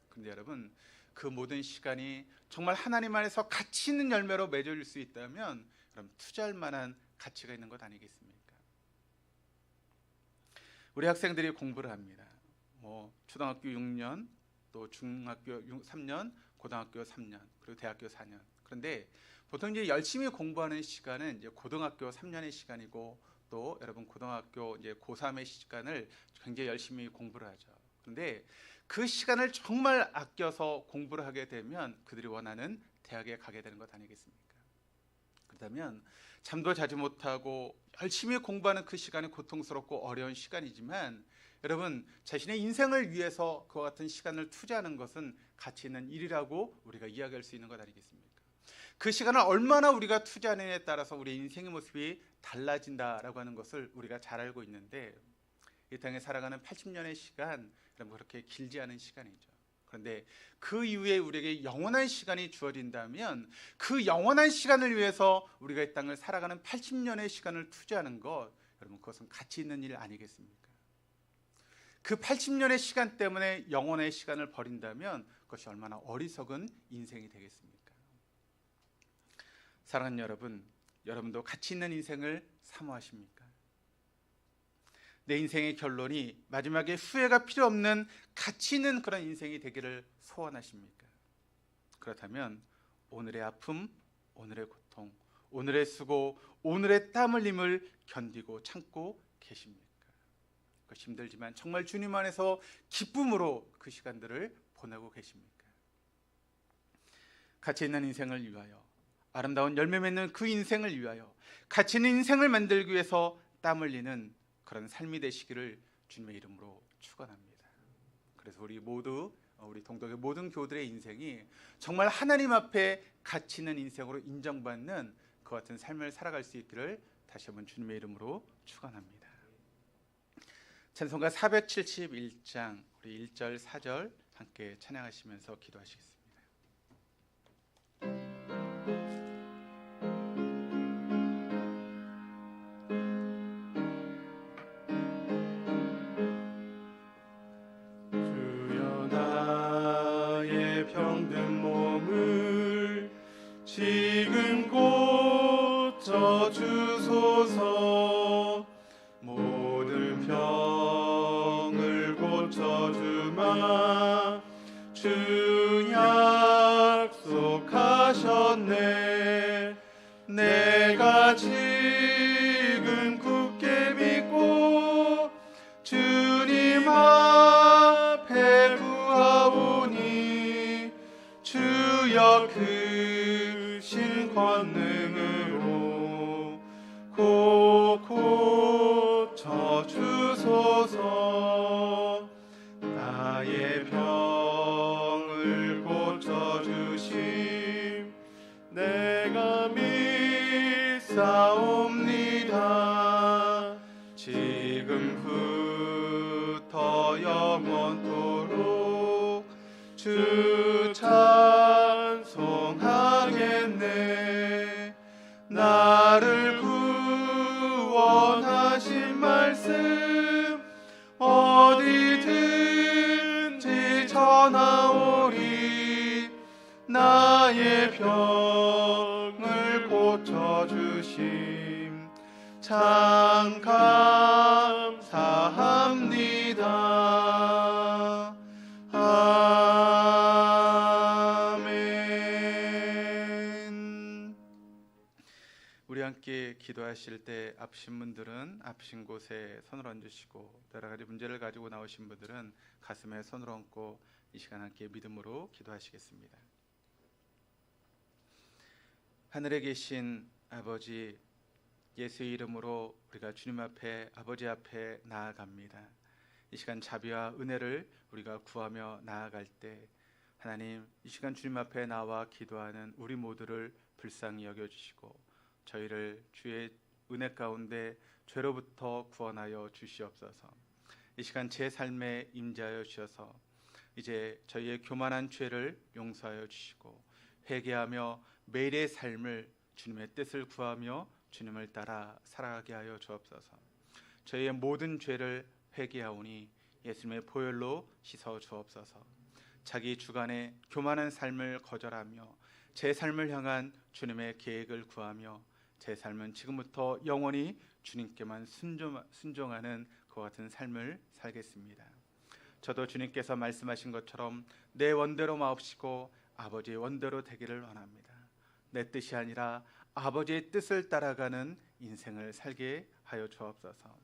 그런데 여러분, 그 모든 시간이 정말 하나님 안에서 가치 있는 열매로 맺어질 수 있다면 그럼 투자할 만한 가치가 있는 것 아니겠습니까? 우리 학생들이 공부를 합니다. 초등학교 6년, 또 중학교 3년, 고등학교 3년, 그리고 대학교 4년. 그런데 보통 이제 열심히 공부하는 시간은 이제 고등학교 3년의 시간이고 또 여러분 고등학교 이제 고3의 시간을 굉장히 열심히 공부를 하죠. 그런데 그 시간을 정말 아껴서 공부를 하게 되면 그들이 원하는 대학에 가게 되는 것 아니겠습니까? 그렇다면 잠도 자지 못하고 열심히 공부하는 그 시간이 고통스럽고 어려운 시간이지만 여러분, 자신의 인생을 위해서 그와 같은 시간을 투자하는 것은 가치 있는 일이라고 우리가 이야기할 수 있는 것 아니겠습니까? 그 시간을 얼마나 우리가 투자하느냐에 따라서 우리의 인생의 모습이 달라진다라고 하는 것을 우리가 잘 알고 있는데 이 땅에 살아가는 80년의 시간, 여러분 그렇게 길지 않은 시간이죠. 그런데 그 이후에 우리에게 영원한 시간이 주어진다면 그 영원한 시간을 위해서 우리가 이 땅을 살아가는 80년의 시간을 투자하는 것, 여러분 그것은 가치 있는 일 아니겠습니까? 그 80년의 시간 때문에 영원의 시간을 버린다면 그것이 얼마나 어리석은 인생이 되겠습니까? 사랑하는 여러분, 여러분도 가치 있는 인생을 사모하십니까? 내 인생의 결론이 마지막에 후회가 필요 없는 가치 있는 그런 인생이 되기를 소원하십니까? 그렇다면 오늘의 아픔, 오늘의 고통, 오늘의 수고, 오늘의 땀 흘림을 견디고 참고 계십니까? 그것이 힘들지만 정말 주님 안에서 기쁨으로 그 시간들을 보내고 계십니까? 가치 있는 인생을 위하여, 아름다운 열매 맺는 그 인생을 위하여, 가치 있는 인생을 만들기 위해서 땀 흘리는 그런 삶이 되시기를 주님의 이름으로 축원합니다. 그래서 우리 모두, 우리 동덕의 모든 교우들의 인생이 정말 하나님 앞에 가치 있는 인생으로 인정받는 그 같은 삶을 살아갈 수 있기를 다시 한번 주님의 이름으로 축원합니다. 찬송가 471장 우리 1절 4절 함께 찬양하시면서 기도하시겠습니다. 주여 나의 병든 몸을 지금 고쳐 주소서. 모든 병을 고쳐주마 주 약속하셨네. 내가 지금 굳게 믿고 주님 앞에 구하오니 주여 크신 권능으로 곧 고쳐주소서. 나의 병을 고쳐주심 내가 믿사옵니다. 지금부터 영원토록 주 찬송하겠네. 나를 구원하신 말씀 어디든지 전하 병을 고쳐주심 참 감사합니다. 아멘. 우리 함께 기도하실 때 아프신 분들은 아프신 곳에 손을 얹으시고 여러 가지 문제를 가지고 나오신 분들은 가슴에 손을 얹고 이 시간 함께 믿음으로 기도하시겠습니다. 하늘에 계신 아버지, 예수의 이름으로 우리가 주님 앞에, 아버지 앞에 나아갑니다. 이 시간 자비와 은혜를 우리가 구하며 나아갈 때 하나님, 이 시간 주님 앞에 나와 기도하는 우리 모두를 불쌍히 여겨주시고 저희를 주의 은혜 가운데 죄로부터 구원하여 주시옵소서. 이 시간 제 삶에 임재하여 주셔서 이제 저희의 교만한 죄를 용서하여 주시고 회개하며 매일의 삶을 주님의 뜻을 구하며 주님을 따라 살아가게 하여 주옵소서. 저희의 모든 죄를 회개하오니 예수님의 보혈로 씻어 주옵소서. 자기 주관의 교만한 삶을 거절하며 제 삶을 향한 주님의 계획을 구하며 제 삶은 지금부터 영원히 주님께만 순종하는 그와 같은 삶을 살겠습니다. 저도 주님께서 말씀하신 것처럼 내 원대로 마옵시고 아버지의 원대로 되기를 원합니다. 내 뜻이 아니라 아버지의 뜻을 따라가는 인생을 살게 하여 주옵소서.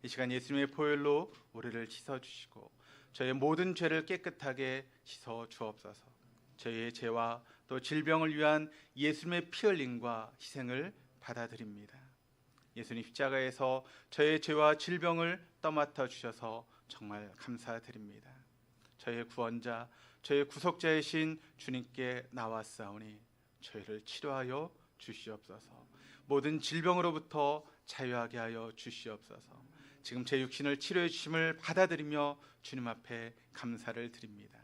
이 시간 예수님의 보혈로 우리를 씻어주시고 저희의 모든 죄를 깨끗하게 씻어 주옵소서. 저희의 죄와 또 질병을 위한 예수님의 피 흘림과 희생을 받아들입니다. 예수님 십자가에서 저의 죄와 질병을 떠맡아 주셔서 정말 감사드립니다. 저의 구원자, 저의 구속자이신 주님께 나왔사오니 저희를 치료하여 주시옵소서. 모든 질병으로부터 자유하게 하여 주시옵소서. 지금 제 육신을 치료해 주심을 받아들이며 주님 앞에 감사를 드립니다.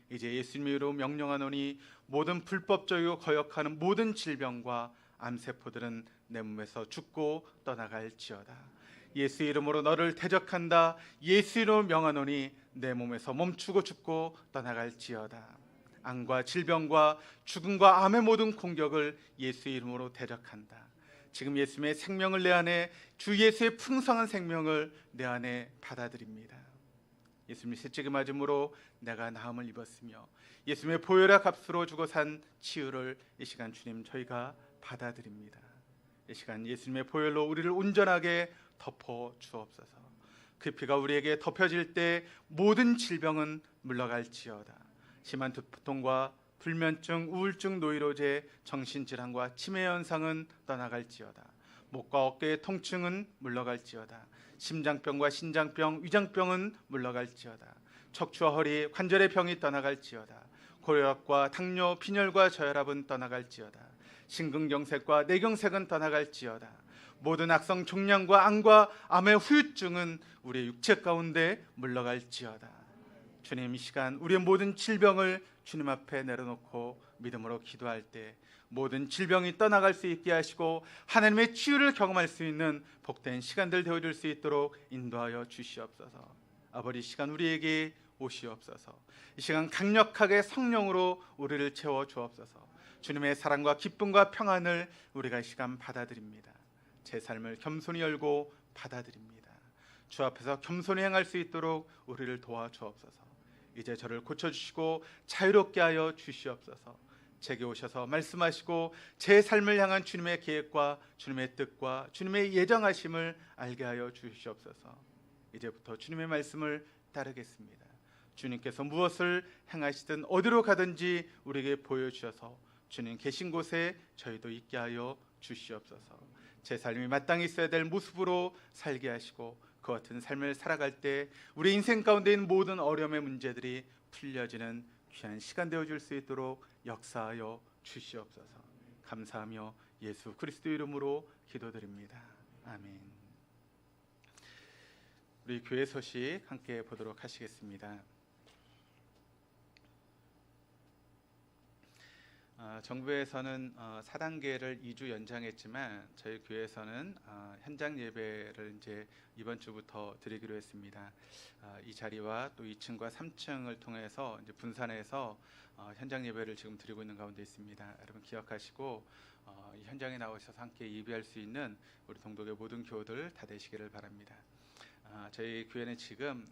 이제 예수님의 이름으로 명령하노니 모든 불법적이고 거역하는 모든 질병과 암세포들은 내 몸에서 죽고 떠나갈지어다. 예수 이름으로 너를 대적한다. 예수 이름으로 명하노니 내 몸에서 멈추고 죽고 떠나갈지어다. 암과 질병과 죽음과 암의 모든 공격을 예수 이름으로 대적한다. 지금 예수님의 생명을 내 안에, 주 예수의 풍성한 생명을 내 안에 받아들입니다. 예수님의 셋째게 맞음으로 내가 나음을 입었으며 예수님의 보혈의 값으로 주고 산 치유를 이 시간 주님 저희가 받아들입니다. 이 시간 예수님의 보혈로 우리를 온전하게 덮어 주옵소서. 그 피가 우리에게 덮여질 때 모든 질병은 물러갈지어다. 심한 두통과 불면증, 우울증, 노이로제, 정신질환과 치매 현상은 떠나갈지어다. 목과 어깨의 통증은 물러갈지어다. 심장병과 신장병, 위장병은 물러갈지어다. 척추와 허리, 관절의 병이 떠나갈지어다. 고혈압과 당뇨, 빈혈과 저혈압은 떠나갈지어다. 심근경색과 뇌경색은 떠나갈지어다. 모든 악성 종양과 암과 암의 후유증은 우리의 육체 가운데 물러갈지어다. 주님, 이 시간 우리의 모든 질병을 주님 앞에 내려놓고 믿음으로 기도할 때 모든 질병이 떠나갈 수 있게 하시고 하나님의 치유를 경험할 수 있는 복된 시간들 되어줄 수 있도록 인도하여 주시옵소서. 아버지, 이 시간 우리에게 오시옵소서. 이 시간 강력하게 성령으로 우리를 채워 주옵소서. 주님의 사랑과 기쁨과 평안을 우리가 이 시간 받아들입니다. 제 삶을 겸손히 열고 받아들입니다. 주 앞에서 겸손히 행할 수 있도록 우리를 도와주옵소서. 이제 저를 고쳐주시고 자유롭게 하여 주시옵소서. 제게 오셔서 말씀하시고 제 삶을 향한 주님의 계획과 주님의 뜻과 주님의 예정하심을 알게 하여 주시옵소서. 이제부터 주님의 말씀을 따르겠습니다. 주님께서 무엇을 행하시든 어디로 가든지 우리에게 보여주셔서 주님 계신 곳에 저희도 있게 하여 주시옵소서. 제 삶이 마땅히 있어야 될 모습으로 살게 하시고 그 같은 삶을 살아갈 때 우리 인생 가운데 있는 모든 어려움의 문제들이 풀려지는 귀한 시간 되어줄 수 있도록 역사하여 주시옵소서. 감사하며 예수 그리스도 이름으로 기도드립니다. 아멘. 우리 교회 소식 함께 보도록 하시겠습니다. 정부에서는 4단계를 2주 연장했지만 저희 교회에서는 현장 예배를 이제 이번 주부터 드리기로 했습니다. 이 자리와 또 2층과 3층을 통해서 이제 분산해서 현장 예배를 지금 드리고 있는 가운데 있습니다. 여러분 기억하시고 이 현장에 나오셔서 함께 예배할 수 있는 우리 동독의 모든 교우들 다 되시기를 바랍니다. 저희 교회는 지금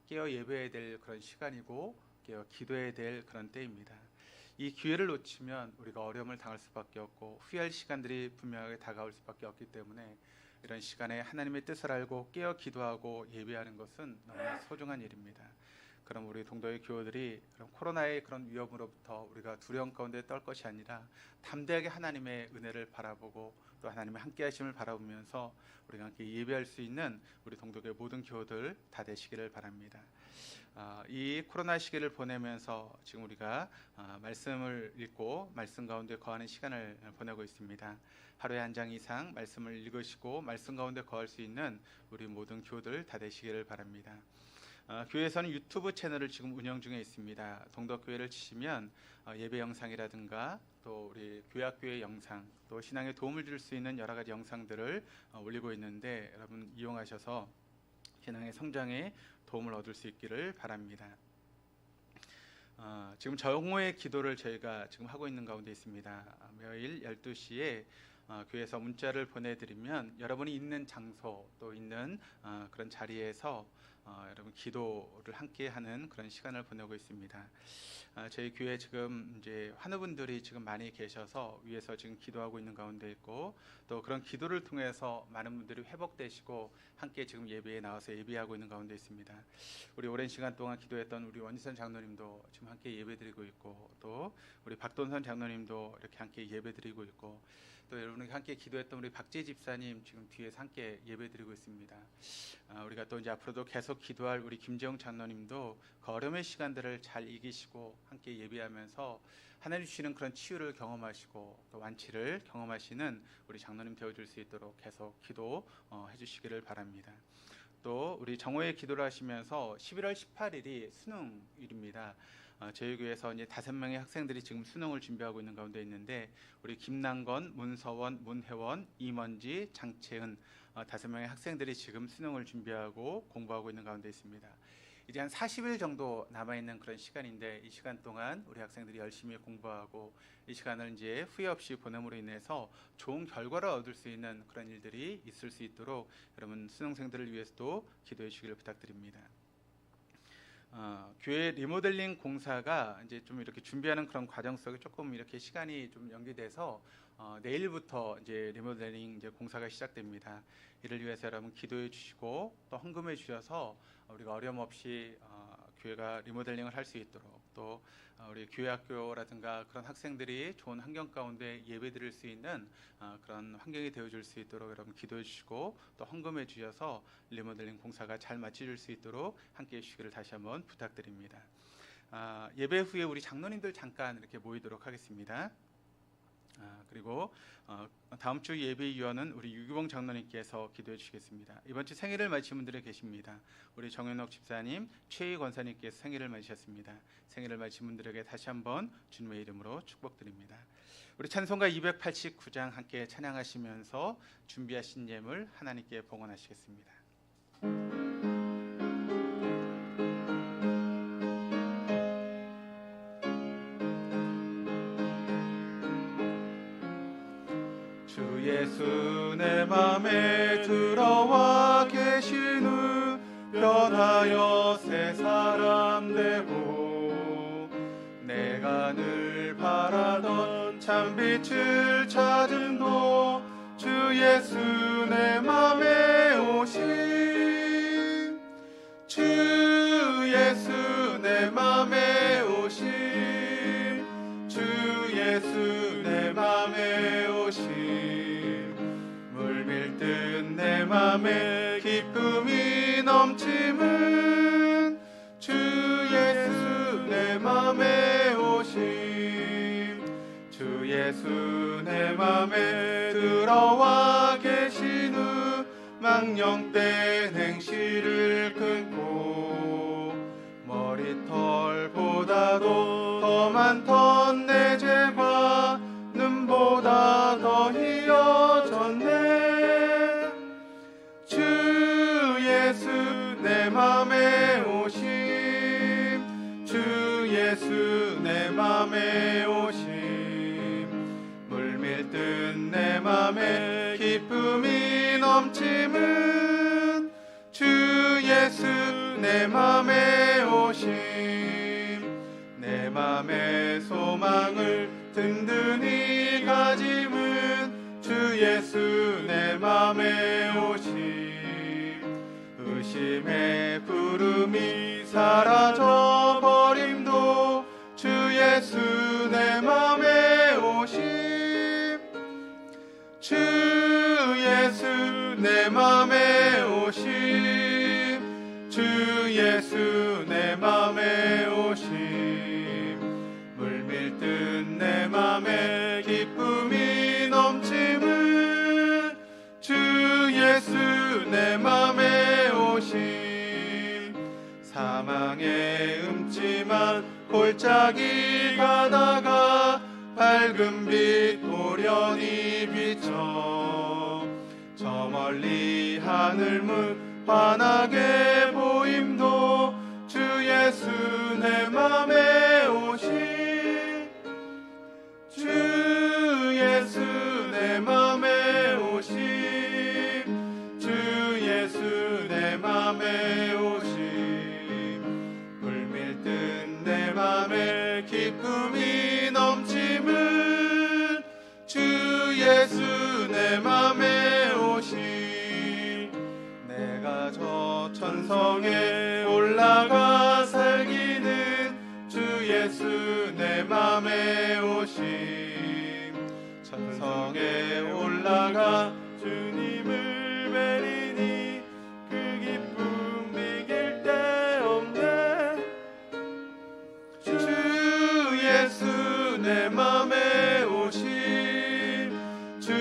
깨어 예배해야 될 그런 시간이고 깨어 기도해야 될 그런 때입니다. 이 기회를 놓치면 우리가 어려움을 당할 수밖에 없고 후회할 시간들이 분명하게 다가올 수밖에 없기 때문에 이런 시간에 하나님의 뜻을 알고 깨어 기도하고 예배하는 것은 너무나 소중한 일입니다. 그럼 우리 동도의 교우들이 그럼 코로나의 그런 위험으로부터 우리가 두려움 가운데 떨 것이 아니라 담대하게 하나님의 은혜를 바라보고 또 하나님의 함께 하심을 바라보면서 우리가 함께 예배할 수 있는 우리 동독의 모든 교우들 다 되시기를 바랍니다. 이 코로나 시기를 보내면서 지금 우리가 말씀을 읽고 말씀 가운데 거하는 시간을 보내고 있습니다. 하루에 한 장 이상 말씀을 읽으시고 말씀 가운데 거할 수 있는 우리 모든 교우들 다 되시기를 바랍니다. 교회에서는 유튜브 채널을 지금 운영 중에 있습니다. 동덕교회를 치시면 예배 영상이라든가 또 우리 교회학교의 영상 또 신앙에 도움을 줄 수 있는 여러 가지 영상들을 올리고 있는데 여러분 이용하셔서 신앙의 성장에 도움을 얻을 수 있기를 바랍니다. 지금 정오의 기도를 저희가 지금 하고 있는 가운데 있습니다. 매일 12시에 교회에서 문자를 보내드리면 여러분이 있는 장소 또 있는 그런 자리에서 여러분 기도를 함께 하는 그런 시간을 보내고 있습니다. 저희 교회 지금 이제 환우분들이 지금 많이 계셔서 위에서 지금 기도하고 있는 가운데 있고 또 그런 기도를 통해서 많은 분들이 회복되시고 함께 지금 예배에 나와서 예배하고 있는 가운데 있습니다. 우리 오랜 시간 동안 기도했던 우리 원희선 장로님도 지금 함께 예배드리고 있고 또 우리 박돈선 장로님도 이렇게 함께 예배드리고 있고 또 여러분과 함께 기도했던 우리 박재 집사님 지금 뒤에서 함께 예배드리고 있습니다. 우리가 또 이제 앞으로도 계속 기도할 우리 김재용 장로님도 그 어려움의 시간들을 잘 이기시고 함께 예배하면서 하나님 주시는 그런 치유를 경험하시고 또 완치를 경험하시는 우리 장로님 되어줄 수 있도록 계속 기도해 주시기를 바랍니다. 또 우리 정오의 기도를 하시면서 11월 18일이 수능일입니다. 저희 교회에서 이제 5명의 학생들이 지금 수능을 준비하고 있는 가운데 있는데 우리 김남건, 문서원, 문혜원, 임원지, 장채은 5명의 학생들이 지금 수능을 준비하고 공부하고 있는 가운데 있습니다. 이제 한 40일 정도 남아있는 그런 시간인데 이 시간 동안 우리 학생들이 열심히 공부하고 이 시간을 이제 후회 없이 보냄으로 인해서 좋은 결과를 얻을 수 있는 그런 일들이 있을 수 있도록 여러분 수능생들을 위해서도 기도해 주시기를 부탁드립니다. 교회 리모델링 공사가 이제 좀 이렇게 준비하는 그런 과정 속에 조금 이렇게 시간이 좀 연기돼서 내일부터 이제 리모델링 이제 공사가 시작됩니다. 이를 위해서 여러분 기도해 주시고 또 헌금해 주셔서 우리가 어려움 없이 교회가 리모델링을 할 수 있도록 또 우리 교회학교라든가 그런 학생들이 좋은 환경 가운데 예배드릴 수 있는 그런 환경이 되어줄 수 있도록 여러분 기도해 주시고 또 헌금해 주셔서 리모델링 공사가 잘 마쳐질 수 있도록 함께해 주시기를 다시 한번 부탁드립니다. 예배 후에 우리 장로님들 잠깐 이렇게 모이도록 하겠습니다. 그리고 다음 주 예배위원은 우리 유규봉 장로님께서 기도해 주시겠습니다. 이번 주 생일을 맞으신 분들이 계십니다. 우리 정현옥 집사님, 최희 권사님께서 생일을 맞으셨습니다. 생일을 맞으신 분들에게 다시 한번 주님의 이름으로 축복드립니다. 우리 찬송가 289장 함께 찬양하시면서 준비하신 예물 하나님께 봉헌하시겠습니다. 예수 내 맘에 들어와 계신 후 변하여 새 사람 되고 내가 늘 바라던 참빛을 찾음도 주 예수 내 맘에 오심 주 예수 내 맘에 오심 주 예수 내 맘에 오심 내 맘에 기쁨이 넘침은 주 예수 내 맘에 오심 주 예수 내 맘에 들어와 계신 후 망령된 행실을 끊고 머리털보다도 더 많던 내 죄과 예수 내 맘에 오심 물밀듯 내 맘에 기쁨이 넘침은 주 예수 내 맘에 오심 내 맘의 소망을 든든히 가짐은 주 예수 내 맘에 오심 의심의 구름이 사라져 버림도 주 예수 내 맘에 오심 주 예수 내 맘에 오심 주 예수 내 맘에 오심 물밀듯 내 맘에 기쁨이 넘침은 주 예수 내 맘에 오심 사망의 음침한 골짜기 가다가 밝은 빛 오련히 비쳐 저 멀리 하늘 문 환하게 보임도 주 예수 내 맘에 오심 주 예수 내 맘에 오심 주 예수 내 맘에 오심 물밀듯 내 맘에 기쁨이 넘침은 주 예수 내 맘에 오심 내가 저 천성에 올라가 살기는 주 예수 내 맘에 오심 천성에 올라가 주님을 뵈리니 그 기쁨 이길 데 없네 주 예수 내 맘에 오심 주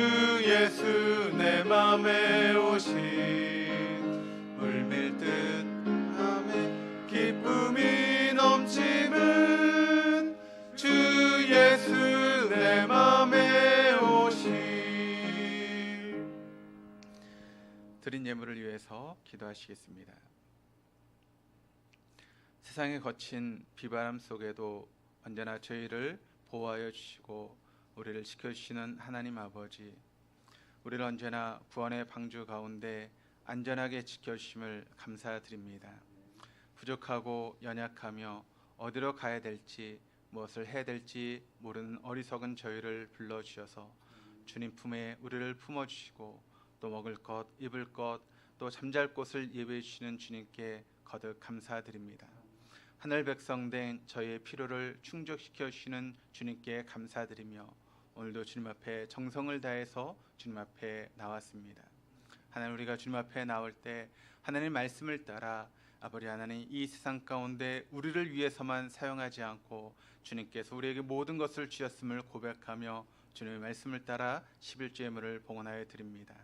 예수 내 맘에 오심 물밀듯 맘에 기쁨이 넘침은 주 예수 내 맘에 오심 드린 예물을 위해서 기도하시겠습니다. 세상의 거친 비바람 속에도 언제나 저희를 보호하여 주시고 우리를 지켜주시는 하나님 아버지 우리를 언제나 구원의 방주 가운데 안전하게 지켜주심을 감사드립니다. 부족하고 연약하며 어디로 가야 될지 무엇을 해야 될지 모르는 어리석은 저희를 불러주셔서 주님 품에 우리를 품어주시고 또 먹을 것, 입을 것, 또 잠잘 곳을 예배해 주시는 주님께 거듭 감사드립니다. 하늘 백성 된 저희의 필요를 충족시켜 주시는 주님께 감사드리며 오늘도 주님 앞에 정성을 다해서 주님 앞에 나왔습니다. 하나님 우리가 주님 앞에 나올 때 하나님의 말씀을 따라 아버지 하나님 이 세상 가운데 우리를 위해서만 사용하지 않고 주님께서 우리에게 모든 것을 주셨음을 고백하며 주님의 말씀을 따라 11조 예물을 봉헌하여 드립니다.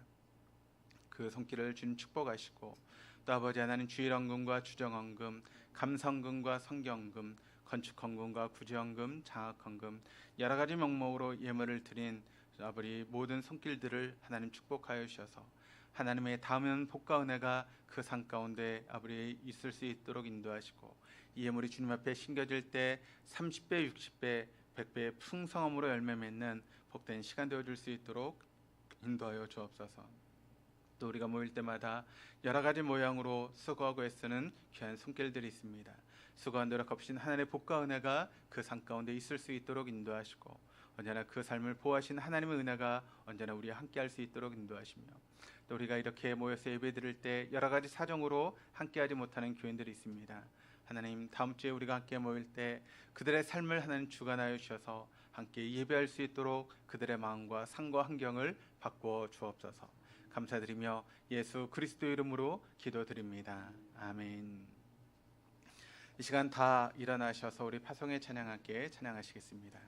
그 손길을 주님 축복하시고 또 아버지 하나님 주일헌금과 주정헌금, 감성금과 성경금, 건축헌금과 구제헌금, 장학헌금 여러 가지 명목으로 예물을 드린 아버지 모든 손길들을 하나님 축복하여 주셔서 하나님의 다음은 복과 은혜가 그 산 가운데 아버지 있을 수 있도록 인도하시고 이 예물이 주님 앞에 심겨질 때 30배, 60배, 100배의 풍성함으로 열매 맺는 복된 시간 되어줄 수 있도록 인도하여 주옵소서. 또 우리가 모일 때마다 여러 가지 모양으로 수고하고 애쓰는 귀한 손길들이 있습니다. 수고한 노력 없인 하나님의 복과 은혜가 그 산 가운데 있을 수 있도록 인도하시고 언제나 그 삶을 보호하신 하나님의 은혜가 언제나 우리와 함께할 수 있도록 인도하시며 또 우리가 이렇게 모여서 예배드릴 때 여러 가지 사정으로 함께하지 못하는 교인들이 있습니다. 하나님 다음 주에 우리가 함께 모일 때 그들의 삶을 하나님 주관하여 주셔서 함께 예배할 수 있도록 그들의 마음과 상과 환경을 바꾸어 주옵소서. 감사드리며 예수 그리스도 이름으로 기도드립니다. 아멘. 이 시간 다 일어나셔서 우리 파송의 찬양 함께 찬양하시겠습니다.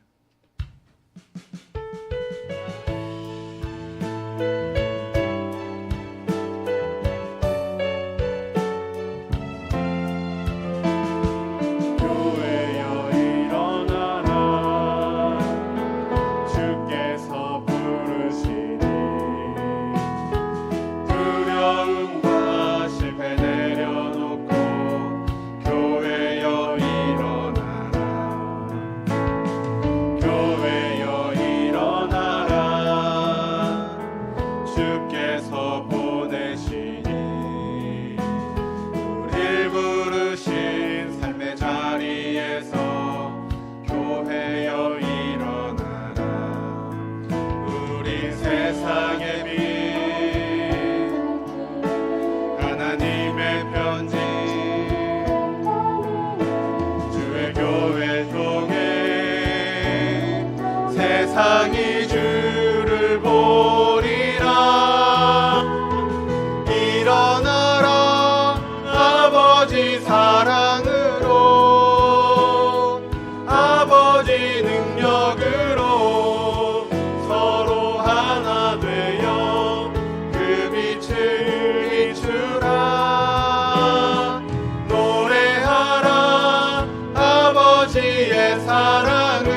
하나님의 사랑을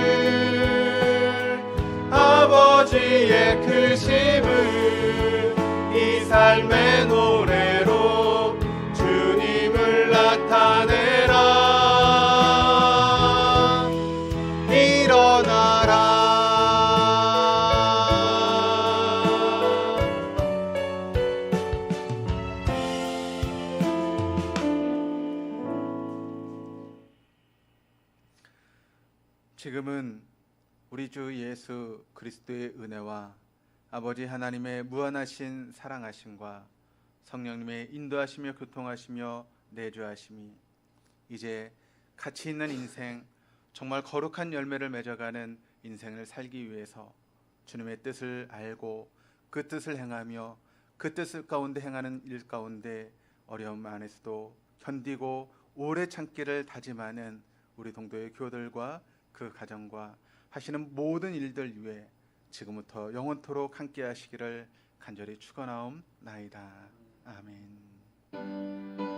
아버지의 크심을 이 삶의 노래로 주님을 나타내라. 일어나라. 지금은 우리 주 예수 그리스도의 은혜와 아버지 하나님의 무한하신 사랑하심과 성령님의 인도하시며 교통하시며 내주하심이 이제 가치 있는 인생, 정말 거룩한 열매를 맺어가는 인생을 살기 위해서 주님의 뜻을 알고 그 뜻을 행하며 그 뜻 가운데 행하는 일 가운데 어려움 안에서도 견디고 오래 참기를 다짐하는 우리 동도의 교들과 그 가정과 하시는 모든 일들 위해 지금부터 영원토록 함께 하시기를 간절히 축원하옵나이다. 아멘.